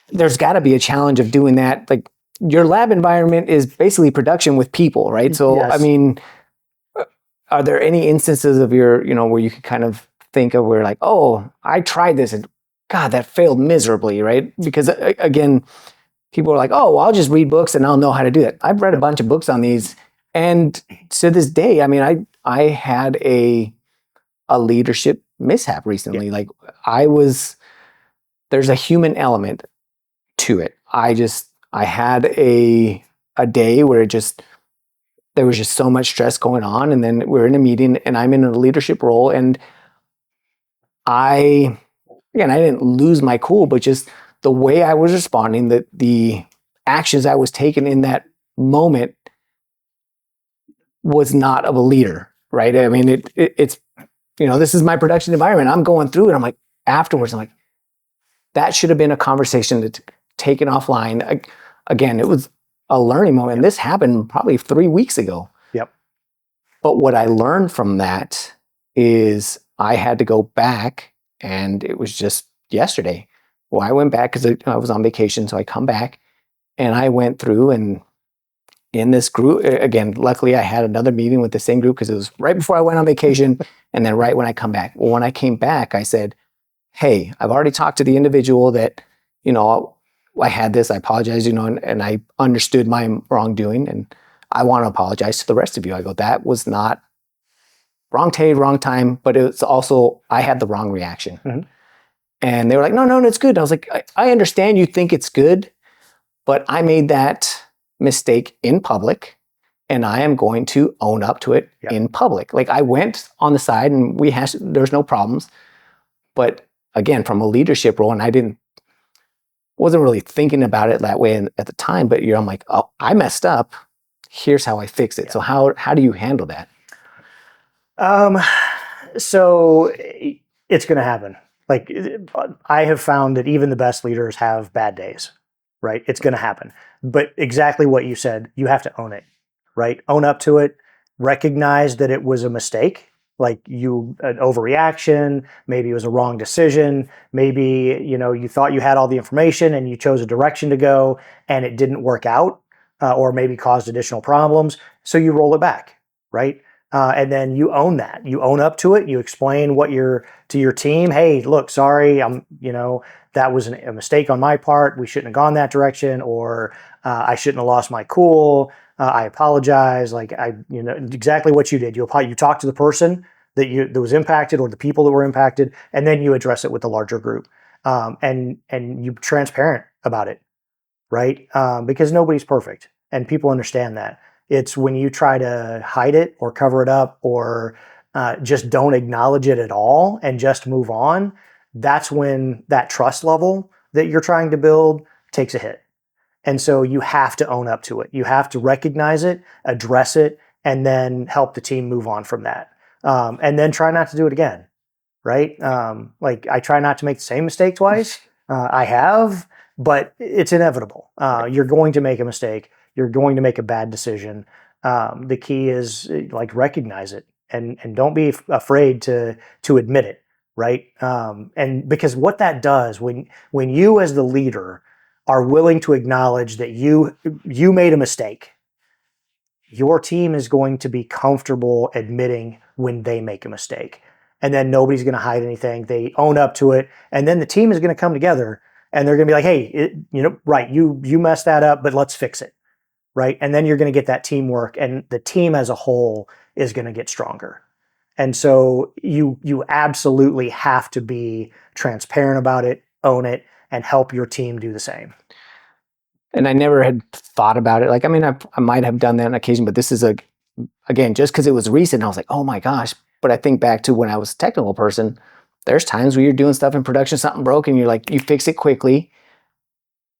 There's got to be a challenge of doing that. Like, your lab environment is basically production with people, right? So, Yes. I mean, are there any instances of your, where you could kind of think of where like, oh, I tried this and God, that failed miserably, right? Because again, people are like, oh, well, I'll just read books and I'll know how to do it. I've read a bunch of books on these, and to this day, I mean, I had a leadership mishap recently. Like, there's a human element to it. I had a day where there was just so much stress going on, and then we're in a meeting and I'm in a leadership role, and I didn't lose my cool, but just the way I was responding, the actions I was taking in that moment was not of a leader, right? I mean, it's, this is my production environment. I'm going through it. I'm like, afterwards, I'm like, that should have been a conversation that's taken offline. Again, it was a learning moment. This happened probably 3 weeks ago. Yep. But what I learned from that is I had to go back, and it was just yesterday. Well, I went back because I was on vacation, so I come back and I went through, and in this group, again, luckily I had another meeting with the same group because it was right before I went on vacation and then right when I come back. Well, when I came back, I said, hey, I've already talked to the individual that, I had this, I apologize, and I understood my wrongdoing, and I want to apologize to the rest of you. I go, that was not wrong day, wrong time, but it's also, I had the wrong reaction. Mm-hmm. And they were like, no, it's good. And I was like, I understand you think it's good, but I made that mistake in public, and I am going to own up to it in public. Like, I went on the side and there's no problems. But again, from a leadership role, and I wasn't really thinking about it that way at the time, but I'm like, oh, I messed up. Here's how I fix it. So how do you handle that? So it's going to happen. Like, I have found that even the best leaders have bad days, right? It's going to happen. But exactly what you said, you have to own it, right? Own up to it, recognize that it was a mistake, like an overreaction, maybe it was a wrong decision, maybe, you thought you had all the information and you chose a direction to go and it didn't work out, or maybe caused additional problems. So you roll it back, right? And then you own that. You own up to it. You explain to your team. Hey, look, sorry, that was a mistake on my part. We shouldn't have gone that direction, or I shouldn't have lost my cool. I apologize. Like, exactly what you did. You talk to the person that was impacted, or the people that were impacted, and then you address it with the larger group. And you're transparent about it, right? Because nobody's perfect, and people understand that. It's when you try to hide it or cover it up, or just don't acknowledge it at all and just move on, that's when that trust level that you're trying to build takes a hit. And so you have to own up to it. You have to recognize it, address it, and then help the team move on from that. And then try not to do it again, right? Like, I try not to make the same mistake twice. I have, but it's inevitable. You're going to make a mistake. You're going to make a bad decision. The key is, like, recognize it and don't be afraid to admit it, right? And because what that does, when you as the leader are willing to acknowledge that you made a mistake, your team is going to be comfortable admitting when they make a mistake. And then nobody's going to hide anything. They own up to it. And then the team is going to come together and they're going to be like, hey, right, you messed that up, but let's fix it. Right. And then you're going to get that teamwork, and the team as a whole is going to get stronger. And so you absolutely have to be transparent about it, own it, and help your team do the same. And I never had thought about it. Like, I mean, I might have done that on occasion, but this is again, just because it was recent, I was like, oh my gosh. But I think back to when I was a technical person, there's times where you're doing stuff in production, something broke, and you're like, you fix it quickly.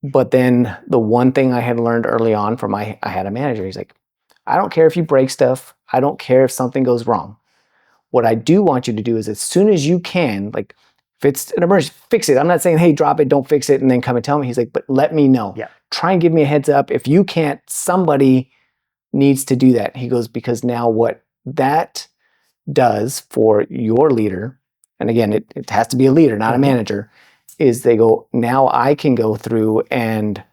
But then the one thing I had learned early on from I had a manager, he's like, I don't care if you break stuff. I don't care if something goes wrong. What I do want you to do is as soon as you can, like if it's an emergency, fix it. I'm not saying, hey, drop it, don't fix it, and then come and tell me. He's like, but let me know. Yeah. Try and give me a heads up. If you can't, somebody needs to do that. He goes, because now what that does for your leader, and again, it has to be a leader, not a manager, is they go, now I can go through and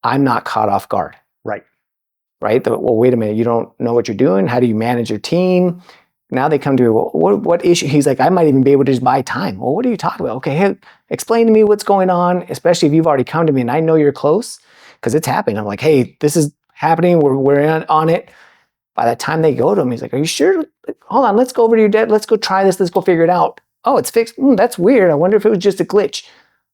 I'm not caught off guard. Right. Right? Well, wait a minute, you don't know what you're doing? How do you manage your team? Now they come to me, well, what issue? He's like, I might even be able to just buy time. Well, what are you talking about? Okay, hey, explain to me what's going on, especially if you've already come to me and I know you're close, because it's happening. I'm like, hey, this is happening. We're on it. By the time they go to him, he's like, are you sure? Hold on, let's go over to your dad. Let's go try this. Let's go figure it out. Oh, it's fixed. That's weird. I wonder if it was just a glitch.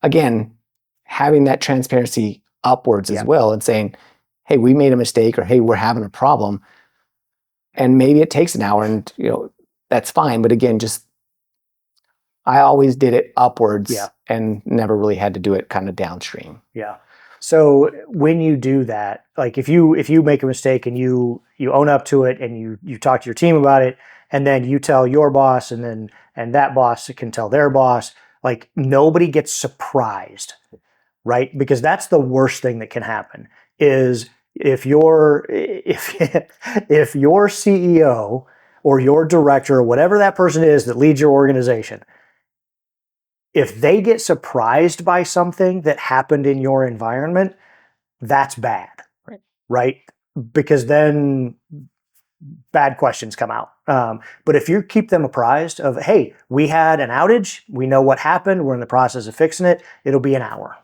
Again, having that transparency upwards as well and saying, hey, we made a mistake, or hey, we're having a problem. And maybe it takes an hour, and that's fine. But again, just I always did it upwards and never really had to do it kind of downstream. Yeah. So when you do that, like if you make a mistake and you own up to it and you talk to your team about it, and then you tell your boss, and that boss can tell their boss, like nobody gets surprised, right? Because that's the worst thing that can happen is if your CEO or your director or whatever that person is that leads your organization, if they get surprised by something that happened in your environment, that's bad, right? Because then bad questions come out. But if you keep them apprised of, hey, we had an outage, we know what happened, we're in the process of fixing it, it'll be an hour.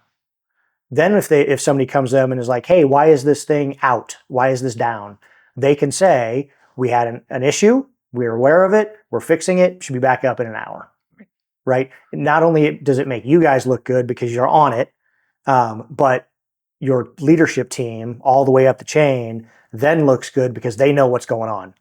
Then if somebody comes to them and is like, hey, why is this thing out? Why is this down? They can say, we had an issue, we're aware of it, we're fixing it, should be back up in an hour. Right? Not only does it make you guys look good because you're on it, but your leadership team all the way up the chain then looks good because they know what's going on,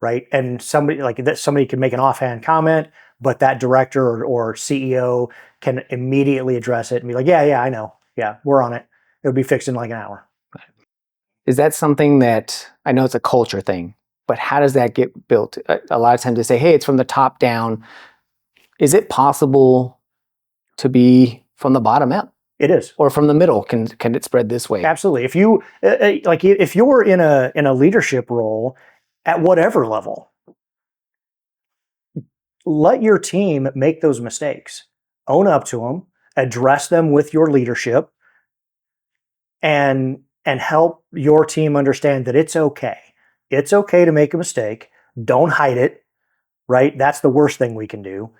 right? And somebody can make an offhand comment, but that director or CEO can immediately address it and be like, yeah, I know. Yeah, we're on it. It'll be fixed in like an hour. Is that something that, I know it's a culture thing, but how does that get built? A lot of times they say, hey, it's from the top down. Is it possible to be from the bottom up? It is. Or from the middle? Can it spread this way? Absolutely. If you if you're in a leadership role at whatever level, let your team make those mistakes. Own up to them, address them with your leadership, and help your team understand that it's okay. It's okay to make a mistake. Don't hide it, right? That's the worst thing we can do.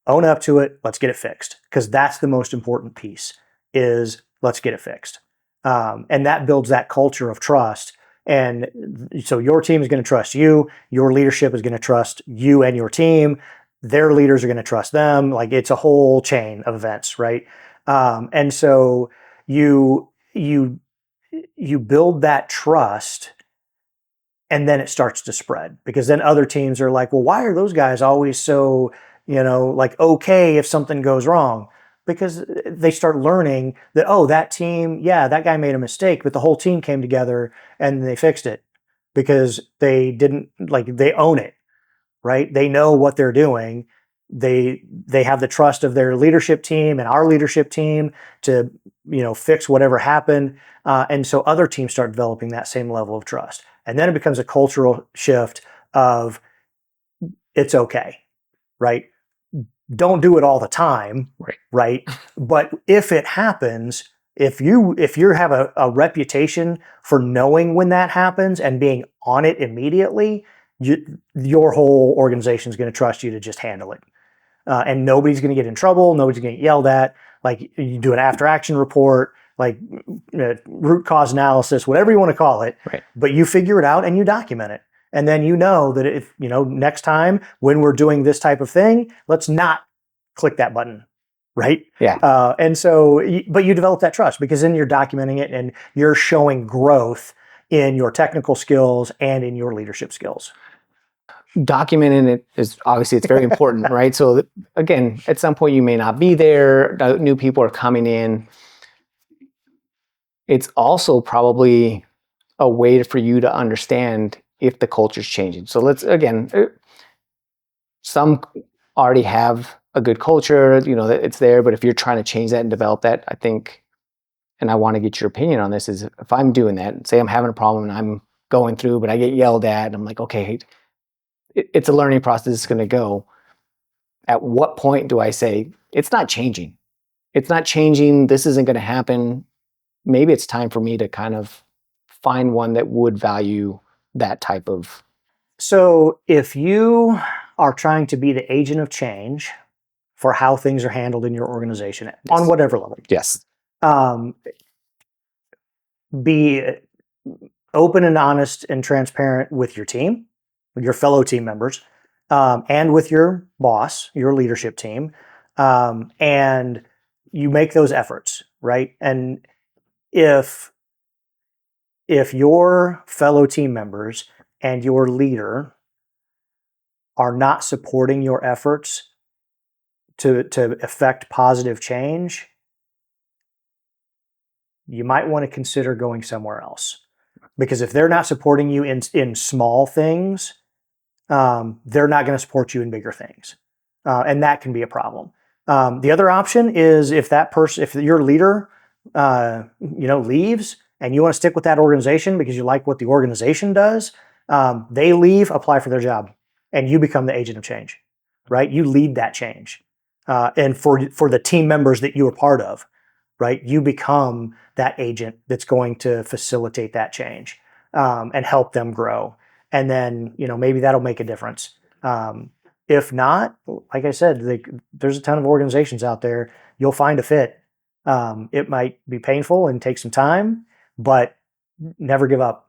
Own up to it. Let's get it fixed, because that's the most important piece is let's get it fixed. And that builds that culture of trust. And so your team is going to trust you. Your leadership is going to trust you and your team. Their leaders are going to trust them. Like it's a whole chain of events, right? And so you build that trust, and then it starts to spread, because then other teams are like, well, why are those guys always so, like okay if something goes wrong? Because they start learning that, oh, that team, yeah, that guy made a mistake, but the whole team came together and they fixed it because they own it, right? They know what they're doing. They have the trust of their leadership team and our leadership team to, fix whatever happened. And so other teams start developing that same level of trust. And then it becomes a cultural shift of it's okay, right? Don't do it all the time, right? But if it happens, if you have a reputation for knowing when that happens and being on it immediately, your whole organization is going to trust you to just handle it. And nobody's going to get in trouble. Nobody's going to get yelled at. Like you do an after action report, like root cause analysis, whatever you want to call it. Right. But you figure it out and you document it. And then that if, next time when we're doing this type of thing, let's not click that button, right? Yeah. And so, but you develop that trust because then you're documenting it and you're showing growth in your technical skills and in your leadership skills. Documenting it is obviously it's very important, right? So again, at some point you may not be there. New people are coming in. It's also probably a way for you to understand if the culture's changing. So some already have a good culture, that it's there, but if you're trying to change that and develop that, I think, and I want to get your opinion on this, is if I'm doing that, say I'm having a problem and I'm going through, but I get yelled at, and I'm like, okay, it's a learning process, it's going to go. At what point do I say, it's not changing? It's not changing, this isn't going to happen. Maybe it's time for me to kind of find one that would value that type of. So if you are trying to be the agent of change for how things are handled in your organization, yes, on whatever level, yes, be open and honest and transparent with your team, with your fellow team members, and with your boss, your leadership team, and you make those efforts, right? And if your fellow team members and your leader are not supporting your efforts to affect positive change, you might want to consider going somewhere else. Because if they're not supporting you in small things, they're not going to support you in bigger things. And that can be a problem. The other option is if your leader, leaves and you want to stick with that organization because you like what the organization does, they leave, apply for their job, and you become the agent of change, right? You lead that change. And for the team members that you were part of, right? You become that agent that's going to facilitate that change and help them grow. And then, maybe that'll make a difference. If not, like I said, there's a ton of organizations out there. You'll find a fit. It might be painful and take some time, but never give up.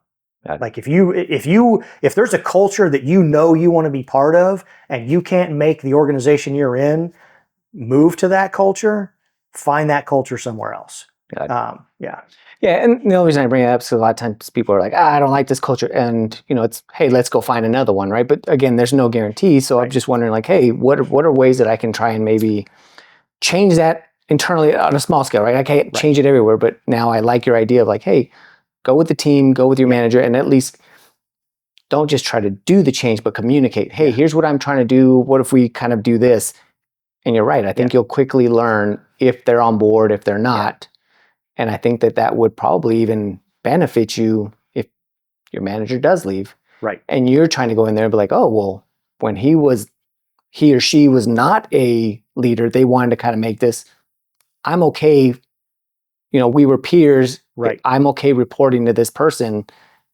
Like if there's a culture that you want to be part of and you can't make the organization you're in move to that culture, find that culture somewhere else. Yeah, and the only reason I bring it up is because a lot of times people are like, I don't like this culture, and it's, hey, let's go find another one, right? But again, there's no guarantee, so right. I'm just wondering, like, hey, what are ways that I can try and maybe change that internally on a small scale, right? I can't change it everywhere, but now I like your idea of like, hey, go with the team, go with your manager, and at least don't just try to do the change, but communicate, hey, here's what I'm trying to do, what if we kind of do this? And you're right, I think you'll quickly learn if they're on board, if they're not. And I think that would probably even benefit you if your manager does leave. Right. And you're trying to go in there and be like, oh, well, when he or she was not a leader, they wanted to kind of make this, I'm okay. We were peers. Right. I'm okay reporting to this person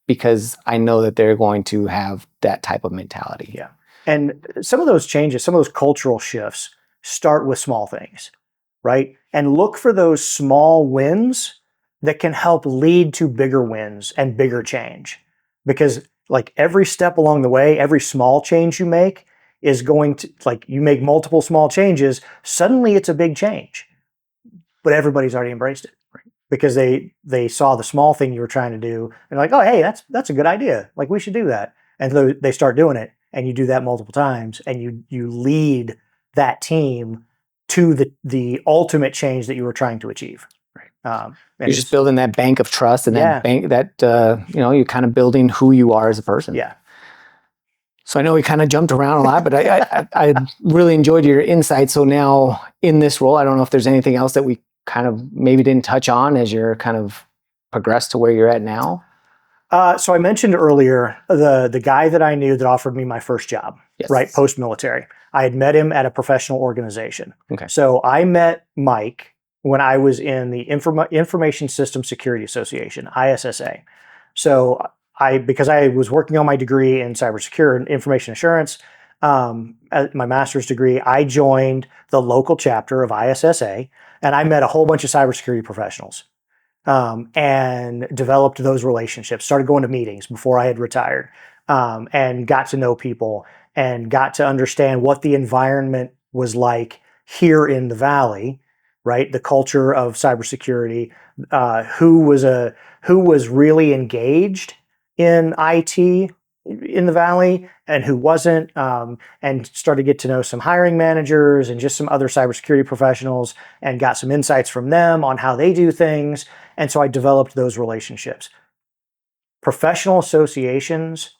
because I know that they're going to have that type of mentality. Yeah. And some of those changes, some of those cultural shifts start with small things, right? And look for those small wins that can help lead to bigger wins and bigger change. Because like every step along the way, every small change you make is going to, like you make multiple small changes, suddenly it's a big change. But everybody's already embraced it because they saw the small thing you were trying to do and like, oh, hey, that's a good idea. Like we should do that. And so they start doing it and you do that multiple times and you lead that team to the ultimate change that you were trying to achieve. Right. You're just building that bank of trust and that bank that, you're kind of building who you are as a person. Yeah. So I know we kind of jumped around a lot, but I really enjoyed your insight. So now in this role, I don't know if there's anything else that we kind of maybe didn't touch on as you're kind of progressed to where you're at now. So I mentioned earlier the guy that I knew that offered me my first job, right, post-military. I had met him at a professional organization. Okay. So I met Mike when I was in the Information System Security Association, ISSA. So because I was working on my degree in cybersecurity and information assurance, my master's degree, I joined the local chapter of ISSA, and I met a whole bunch of cybersecurity professionals. And developed those relationships, started going to meetings before I had retired. and got to know people and got to understand what the environment was like here in the Valley, right? The culture of cybersecurity, who was really engaged in IT in the Valley and who wasn't, and started to get to know some hiring managers and just some other cybersecurity professionals and got some insights from them on how they do things. And so I developed those relationships. Professional associations,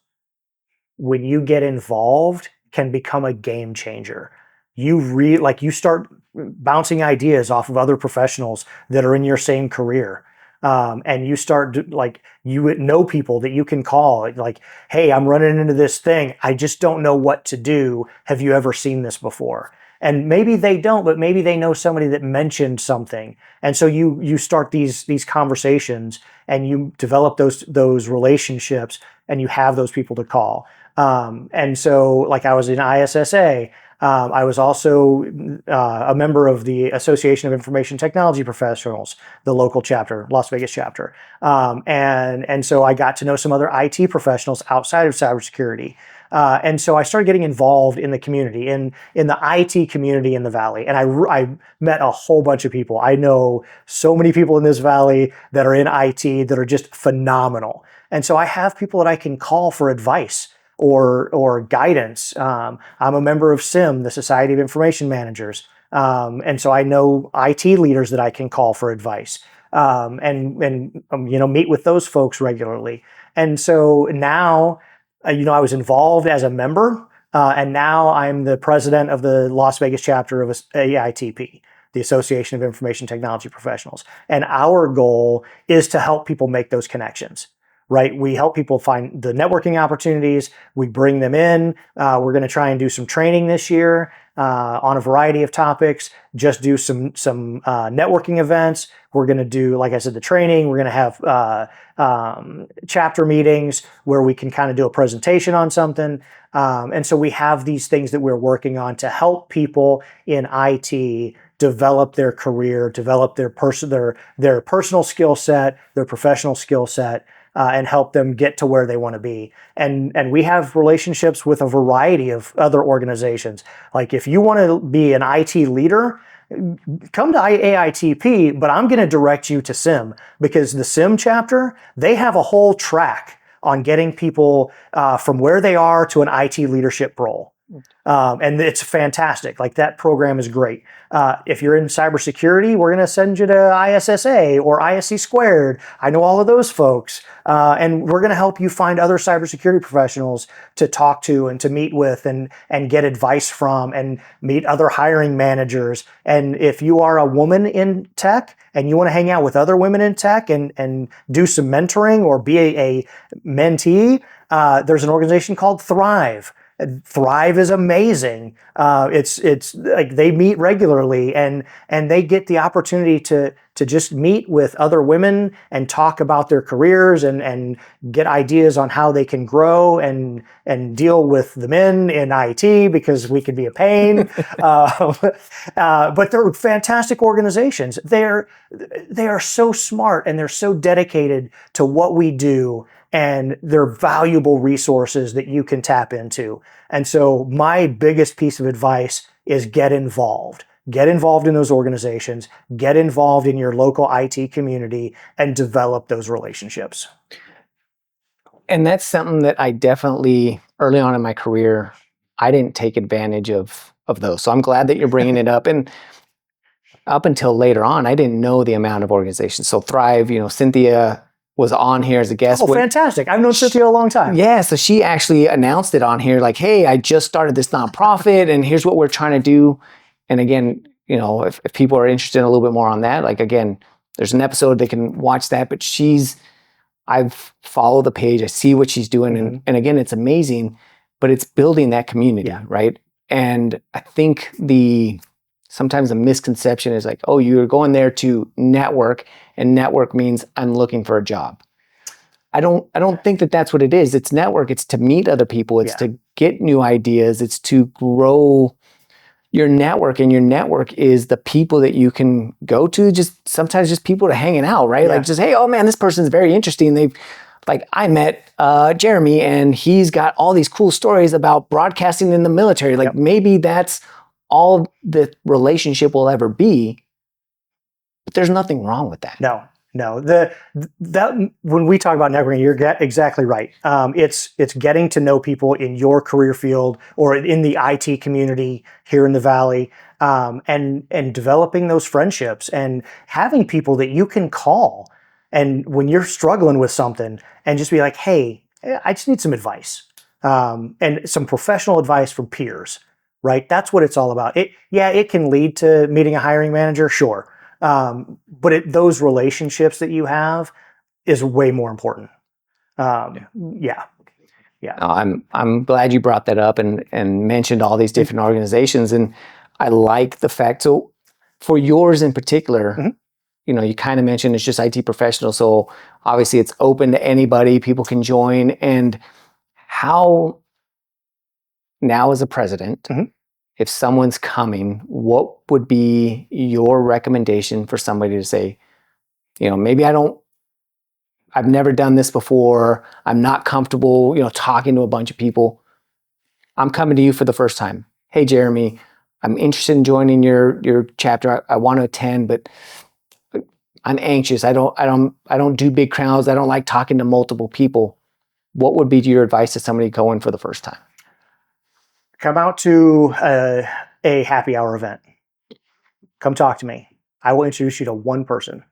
when you get involved, can become a game changer. You start bouncing ideas off of other professionals that are in your same career. And you start like, you would know people that you can call like, hey, I'm running into this thing. I just don't know what to do. Have you ever seen this before? And maybe they don't, but maybe they know somebody that mentioned something. And so you start these conversations and you develop those relationships and you have those people to call. And so like I was in ISSA, I was also a member of the Association of Information Technology Professionals, the local chapter, Las Vegas chapter. And so I got to know some other IT professionals outside of cybersecurity. And so I started getting involved in the community, in the IT community in the Valley. And I met a whole bunch of people. I know so many people in this Valley that are in IT that are just phenomenal. And so I have people that I can call for advice or guidance. I'm a member of SIM, the Society of Information Managers. And so I know IT leaders that I can call for advice, and meet with those folks regularly. And so now, I was involved as a member, and now I'm the president of the Las Vegas chapter of AITP, the Association of Information Technology Professionals. And our goal is to help people make those connections. Right? We help people find the networking opportunities. We bring them in. We're going to try and do some training this year on a variety of topics. Just do some networking events. We're going to do, like I said, the training. We're going to have chapter meetings where we can kind of do a presentation on something. And so we have these things that we're working on to help people in IT develop their career, develop their personal skill set, their professional skill set. And help them get to where they want to be. And we have relationships with a variety of other organizations. Like if you want to be an IT leader, come to AITP, but I'm going to direct you to SIM because the SIM chapter, they have a whole track on getting people from where they are to an IT leadership role. And it's fantastic. Like that program is great. If you're in cybersecurity, we're going to send you to ISSA or ISC squared. I know all of those folks. And we're going to help you find other cybersecurity professionals to talk to and to meet with and get advice from and meet other hiring managers. And if you are a woman in tech and you want to hang out with other women in tech and do some mentoring or be a mentee, there's an organization called Thrive. Thrive is amazing. It's like they meet regularly and they get the opportunity to just meet with other women and talk about their careers and get ideas on how they can grow and deal with the men in IT because we can be a pain. But they're fantastic organizations. They are so smart and they're so dedicated to what we do. And they're valuable resources that you can tap into. And so my biggest piece of advice is get involved. Get involved in those organizations, get involved in your local IT community, and develop those relationships. And that's something that I definitely, early on in my career, I didn't take advantage of those. So I'm glad that you're bringing it up. And up until later on, I didn't know the amount of organizations. So Thrive, Cynthia was on here as a guest. Oh, fantastic. I've known Cynthia a long time. Yeah, so she actually announced it on here like, hey, I just started this nonprofit and here's what we're trying to do. And again, if people are interested in a little bit more on that, like again, there's an episode they can watch that, but I've followed the page, I see what she's doing. Mm-hmm. And again, it's amazing, but it's building that community, right? And I think sometimes the misconception is like, oh, you're going there to network, and network means I'm looking for a job. I don't think that that's what it is. It's network. It's to meet other people. It's to get new ideas. It's to grow your network, and your network is the people that you can go to. Sometimes just people to hanging out, right? Like just, hey, oh man, this person's very interesting. They've like I met Jeramie and he's got all these cool stories about broadcasting in the military. Like maybe that's all the relationship will ever be, but there's nothing wrong with that. No. That when we talk about networking, you're exactly right. It's getting to know people in your career field or in the IT community here in the Valley, and developing those friendships and having people that you can call. And when you're struggling with something, and just be like, "Hey, I just need some advice," and some professional advice from peers. Right? That's what it's all about. It can lead to meeting a hiring manager, sure. But those relationships that you have is way more important. Yeah. I'm glad you brought that up and mentioned all these different organizations, and I like the fact. So for yours in particular, you know, you kind of mentioned it's just IT professional. So obviously it's open to anybody. People can join. And how now as a president, if someone's coming, what would be your recommendation for somebody to say, you know, maybe I've never done this before. I'm not comfortable, you know, talking to a bunch of people. I'm coming to you for the first time. Hey, Jeramie, I'm interested in joining your chapter. I want to attend, but I'm anxious. I don't do big crowds. I don't like talking to multiple people. What would be your advice to somebody going for the first time? Come out to a happy hour event. Come talk to me. I will introduce you to one person.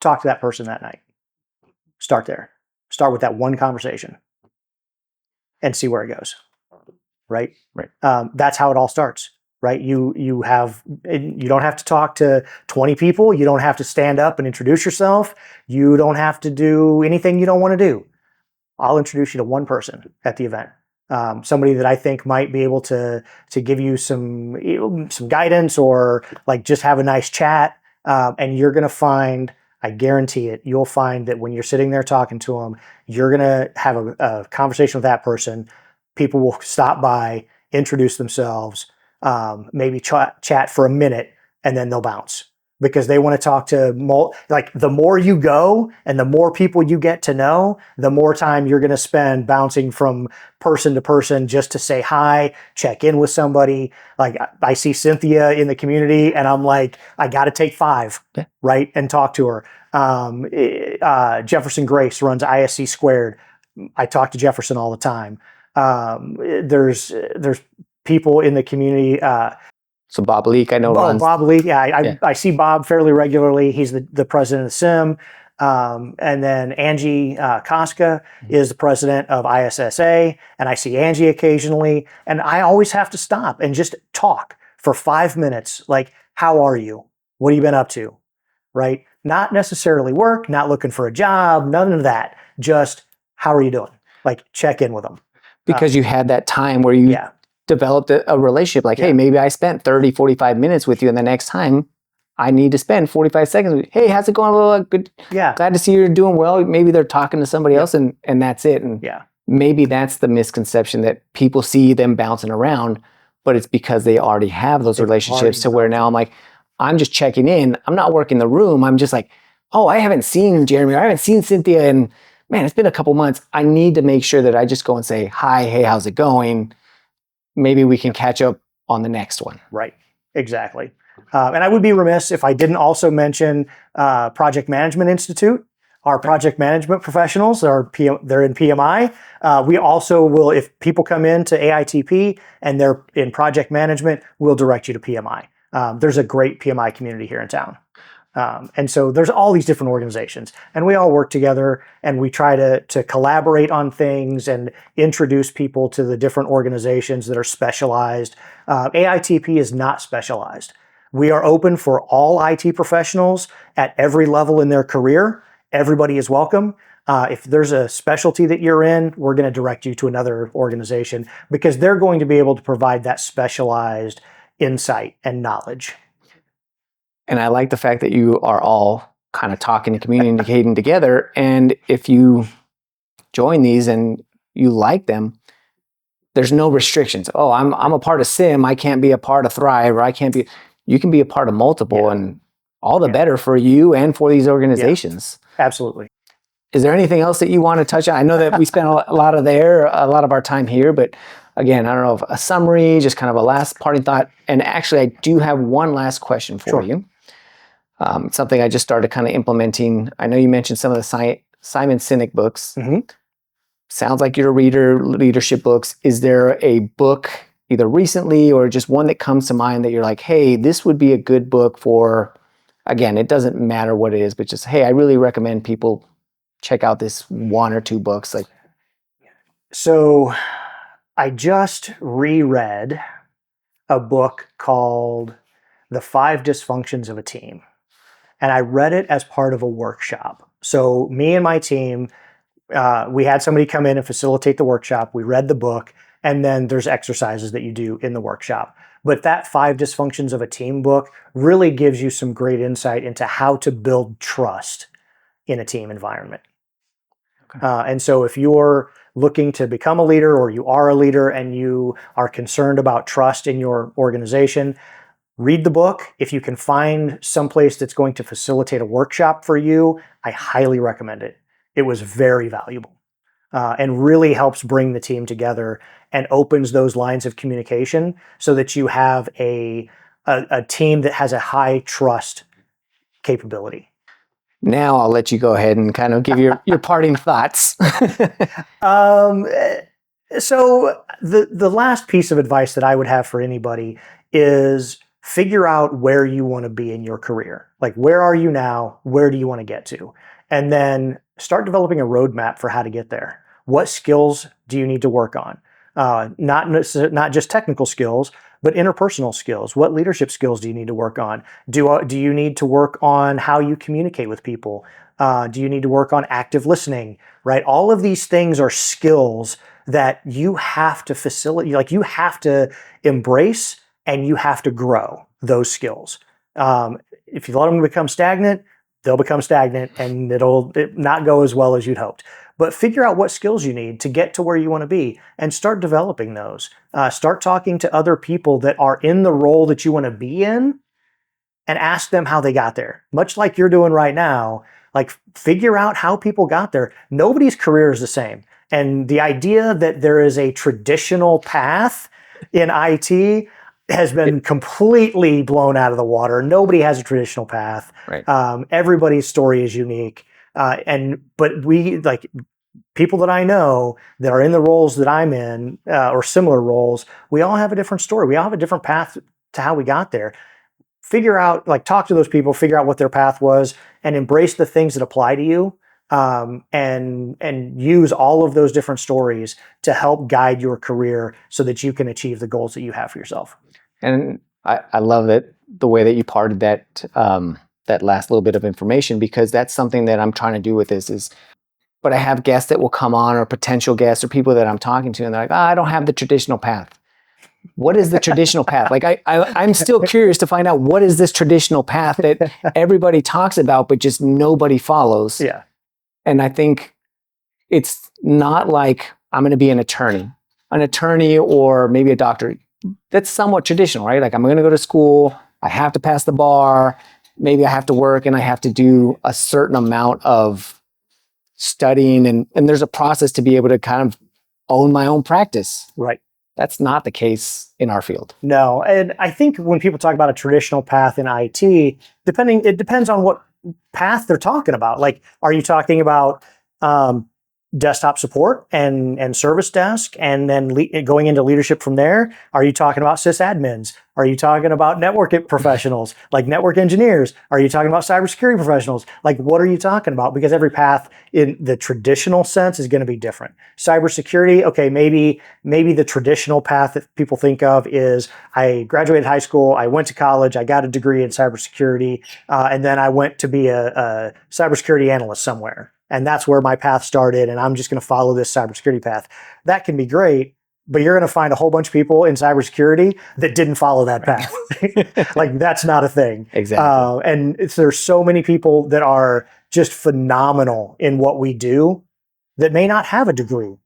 Talk to that person that night. Start there. Start with that one conversation and see where it goes. Right? That's how it all starts. Right? You don't have to talk to 20 people. You don't have to stand up and introduce yourself. You don't have to do anything you don't want to do. I'll introduce you to one person at the event. Somebody that I think might be able to give you some guidance or like just have a nice chat. And you're going to find, I guarantee it, you'll find that when you're sitting there talking to them, you're going to have a conversation with that person. People will stop by, introduce themselves, maybe chat for a minute, and then they'll bounce. Because they want to talk to, like, the more you go and the more people you get to know, the more time you're going to spend bouncing from person to person just to say hi, check in with somebody. Like, I see Cynthia in the community and I'm like, I got to take 5, right? And talk to her. Jefferson Grace runs ISC Squared. I talk to Jefferson all the time. There's people in the community, so Bob Leake, I know runs. Bob Leake, I see Bob fairly regularly. He's the president of SIM. And then Angie Koska is the president of ISSA. And I see Angie occasionally. And I always have to stop and just talk for 5 minutes. Like, how are you? What have you been up to? Right? Not necessarily work, not looking for a job, none of that. Just, how are you doing? Like, check in with them. Because you had that time where you developed a relationship. Like, hey, maybe I spent 30, 45 minutes with you, and the next time I need to spend 45 seconds with you. Hey, how's it going? Good. Yeah. Glad to see you're doing well. Maybe they're talking to somebody else, and that's it. And maybe that's the misconception, that people see them bouncing around, but it's because they already have those relationships to where now I'm like, I'm just checking in. I'm not working the room. I'm just like, oh, I haven't seen Jeramie, or I haven't seen Cynthia, and man, it's been a couple months. I need to make sure that I just go and say, hi, hey, how's it going? Maybe we can catch up on the next one. Right. Exactly. And I would be remiss if I didn't also mention Project Management Institute. Our project management professionals they're in PMI. We also will, if people come into AITP and they're in project management, we'll direct you to PMI. There's a great PMI community here in town. And so there's all these different organizations, and we all work together, and we try to collaborate on things and introduce people to the different organizations that are specialized. AITP is not specialized. We are open for all IT professionals at every level in their career. Everybody is welcome. If there's a specialty that you're in, we're going to direct you to another organization because they're going to be able to provide that specialized insight and knowledge. And I like the fact that you are all kind of talking and communicating together. And if you join these and you like them, there's no restrictions. Oh, I'm a part of SIM. I can't be a part of Thrive, or I can't be. You can be a part of multiple, and all the better for you and for these organizations. Absolutely. Is there anything else that you want to touch on? I know that we spent a lot of our time here, but again, I don't know, if a summary, just kind of a last parting thought. And actually, I do have one last question for you. Something I just started kind of implementing. I know you mentioned some of the Simon Sinek books. Sounds like you're a reader, leadership books. Is there a book, either recently or just one that comes to mind that you're like, hey, this would be a good book for, again, it doesn't matter what it is, but just, hey, I really recommend people check out this one or two books. Like, so I just reread a book called The 5 Dysfunctions of a Team. And I read it as part of a workshop. So me and my team, we had somebody come in and facilitate the workshop. We read the book, and then there's exercises that you do in the workshop. But that 5 Dysfunctions of a Team book really gives you some great insight into how to build trust in a team environment. And so if you're looking to become a leader, or you are a leader and you are concerned about trust in your organization, read the book. If you can find someplace that's going to facilitate a workshop for you, I highly recommend it. It was very valuable and really helps bring the team together and opens those lines of communication so that you have a team that has a high trust capability. Now I'll let you go ahead and kind of give your parting thoughts. So the last piece of advice that I would have for anybody is figure out where you want to be in your career. Like, where are you now? Where do you want to get to? And then start developing a roadmap for how to get there. What skills do you need to work on? Not just technical skills, but interpersonal skills. What leadership skills do you need to work on? Do you need to work on how you communicate with people? Do you need to work on active listening, right? All of these things are skills that you have to facilitate, like you have to embrace, and you have to grow those skills. If you let them become stagnant, they'll become stagnant, and it'll not go as well as you'd hoped. But figure out what skills you need to get to where you want to be and start developing those. Start talking to other people that are in the role that you want to be in and ask them how they got there. Much like you're doing right now, like figure out how people got there. Nobody's career is the same. And the idea that there is a traditional path in IT has been completely blown out of the water. Nobody has a traditional path. Right. Everybody's story is unique. But we, like, people that I know that are in the roles that I'm in, or similar roles, we all have a different story. We all have a different path to how we got there. Figure out, like, talk to those people, figure out what their path was, and embrace the things that apply to you. And use all of those different stories to help guide your career so that you can achieve the goals that you have for yourself. And I love that the way that you parted that that last little bit of information, because that's something that I'm trying to do with this is, but I have guests that will come on, or potential guests, or people that I'm talking to, and they're like, I don't have the traditional path. What is the traditional path? Like I'm still curious to find out, what is this traditional path that everybody talks about, but just nobody follows? Yeah. And I think it's not like I'm going to be an attorney or maybe a doctor. That's somewhat traditional, right? Like, I'm going to go to school, I have to pass the bar, maybe I have to work, and I have to do a certain amount of studying, and there's a process to be able to kind of own my own practice. Right. That's not the case in our field. No. And I think when people talk about a traditional path in IT, it depends on what path they're talking about. Like, are you talking about desktop support and service desk, and then going into leadership from there? Are you talking about sysadmins? Are you talking about network professionals, like network engineers? Are you talking about cybersecurity professionals? Like, what are you talking about? Because every path in the traditional sense is going to be different. Cybersecurity, okay, maybe the traditional path that people think of is, I graduated high school, I went to college, I got a degree in cybersecurity, and then I went to be a cybersecurity analyst somewhere. And that's where my path started, and I'm just going to follow this cybersecurity path. That can be great, but you're going to find a whole bunch of people in cybersecurity that didn't follow that path. Like, that's not a thing. Exactly. And there's so many people that are just phenomenal in what we do that may not have a degree.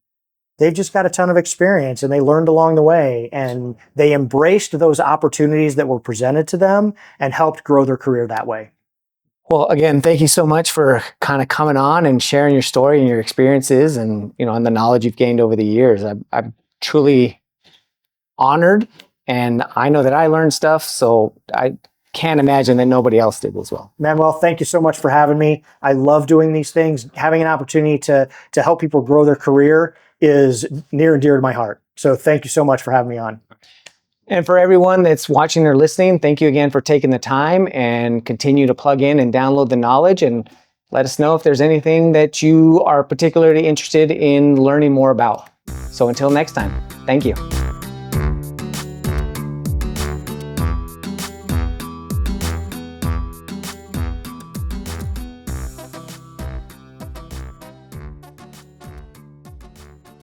They've just got a ton of experience, and they learned along the way, and they embraced those opportunities that were presented to them and helped grow their career that way. Well, again, thank you so much for kind of coming on and sharing your story and your experiences and, and the knowledge you've gained over the years. I'm truly honored, and I know that I learned stuff, so I can't imagine that nobody else did as well. Manuel, thank you so much for having me. I love doing these things. Having an opportunity to help people grow their career is near and dear to my heart. So thank you so much for having me on. And for everyone that's watching or listening, thank you again for taking the time, and continue to plug in and download the knowledge, and let us know if there's anything that you are particularly interested in learning more about. So until next time, thank you.